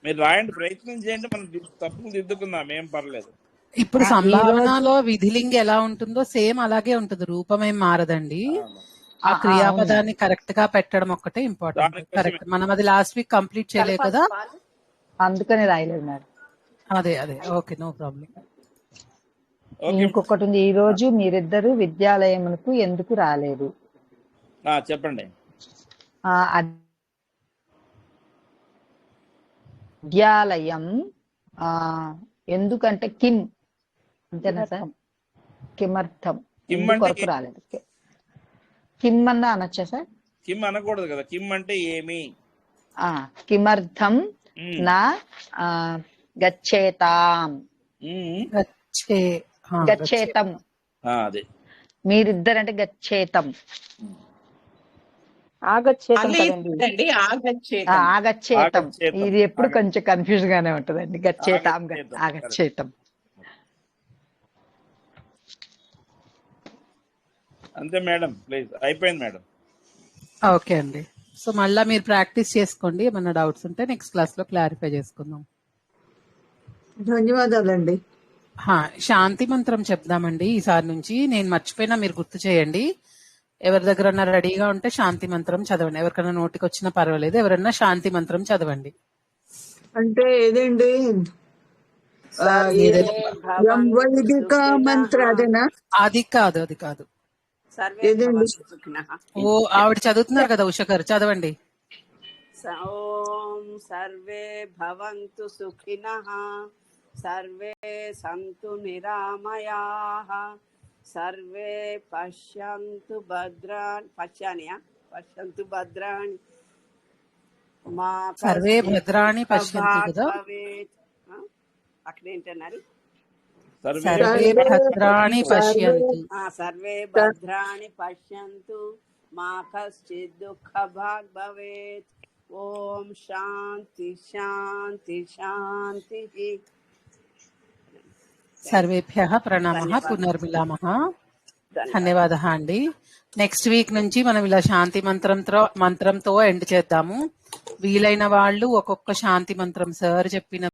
మీరు రాయండి, ప్రయత్నం చేయండి, మనం తప్పులు దిద్దుకుందాం, ఏం పర్లేదు. ఇప్పుడు సంభావనలో విధిలింగ ఎలా ఉంటుందో సేమ్ అలాగే ఉంటుంది, రూపం ఏం మారదండి. ఆ క్రియాపదాన్ని కరెక్ట్ గా పెట్టడం ఒక్కటే ఇంపార్టెంట్. కరెక్ట్. మనం అది లాస్ట్ వీక్ కంప్లీట్ చేయలేదు కదా, అందుకని రాయలేదు మేడం. అదే ఓకే, నో ప్రాబ్లం. ఇంకొకటి ఉంది, ఈ రోజు మీరిద్దరు విద్యాలయమునకు ఎందుకు రాలేదు? చెప్పండి. విద్యాలయం ఎందుకంటే కిమ్ అంతేనా సార్? కిమర్థం కొరకు రాలేదు. కిమ్ అన్నా అనొచ్చా సార్? కిమ్ అనకూడదు కదా, కిమ్ అంటే ఏమి. కిమర్థం నా గచ్చేతాం. గచ్చేతం. అదే మీరిద్దరంటే గచ్చేతం. ఆగచ్చేతం. ఇది ఎప్పుడు కొంచెం కన్ఫ్యూజ్ గానే ఉంటదండి. గచ్చేతాం, ఆగచ్చేతం. అంతే మేడం, ప్లీజ్. అయిపోయింది మేడం. ఓకే అండి. సో మళ్ళా మీరు ప్రాక్టీస్ చేసుకోండి, ఏమన్నా డౌట్స్ ఉంటే నెక్స్ట్ క్లాస్ లో క్లారిఫై చేసుకుందాం. ధన్యవాదాలండి. శాంతి మంత్రం చెప్దామండి ఈసారి నుంచి. నేను మర్చిపోయినా మీరు గుర్తు చేయండి. ఎవరి దగ్గర రెడీగా ఉంటే శాంతి మంత్రం చదవండి. ఎవరికైనా నోటికి వచ్చినా పర్వాలేదు, ఎవరన్నా శాంతి మంత్రం చదవండి. అంటే ఏదండి? వైదిక మంత్ర అదేనా? అది కాదు. ఓ ఆవిడ చదువుతున్నారు కదా ఉష గారు, చదవండి. ఓం సర్వే భవంతు సుఖినః, సర్వే సంతు నిరామయాః, సర్వే పశ్యంతు భద్రాణి. పశ్యంతు భద్రాణి మా సర్వే భద్రాణి పశ్యంతు కదా. అక్కడ ఏంటన్నారు? సర్వే భద్రాణి పశ్యంతు. సర్వే భద్రాణి పశ్యంతు మా కశ్చిత్ దుఃఖభాగ్ భవేత్. ఓం శాంతి శాంతి శాంతి. సర్వేభ్యః ప్రణామః, పునర్మిలామః. ధన్యవాదాలు అండి. నెక్స్ట్ వీక్ నుంచి మనం ఇలా శాంతి మంత్రంతో ఎండ్ చేద్దాము. వీలైన వాళ్ళు ఒక్కొక్క శాంతి మంత్రం సార్ చెప్పిన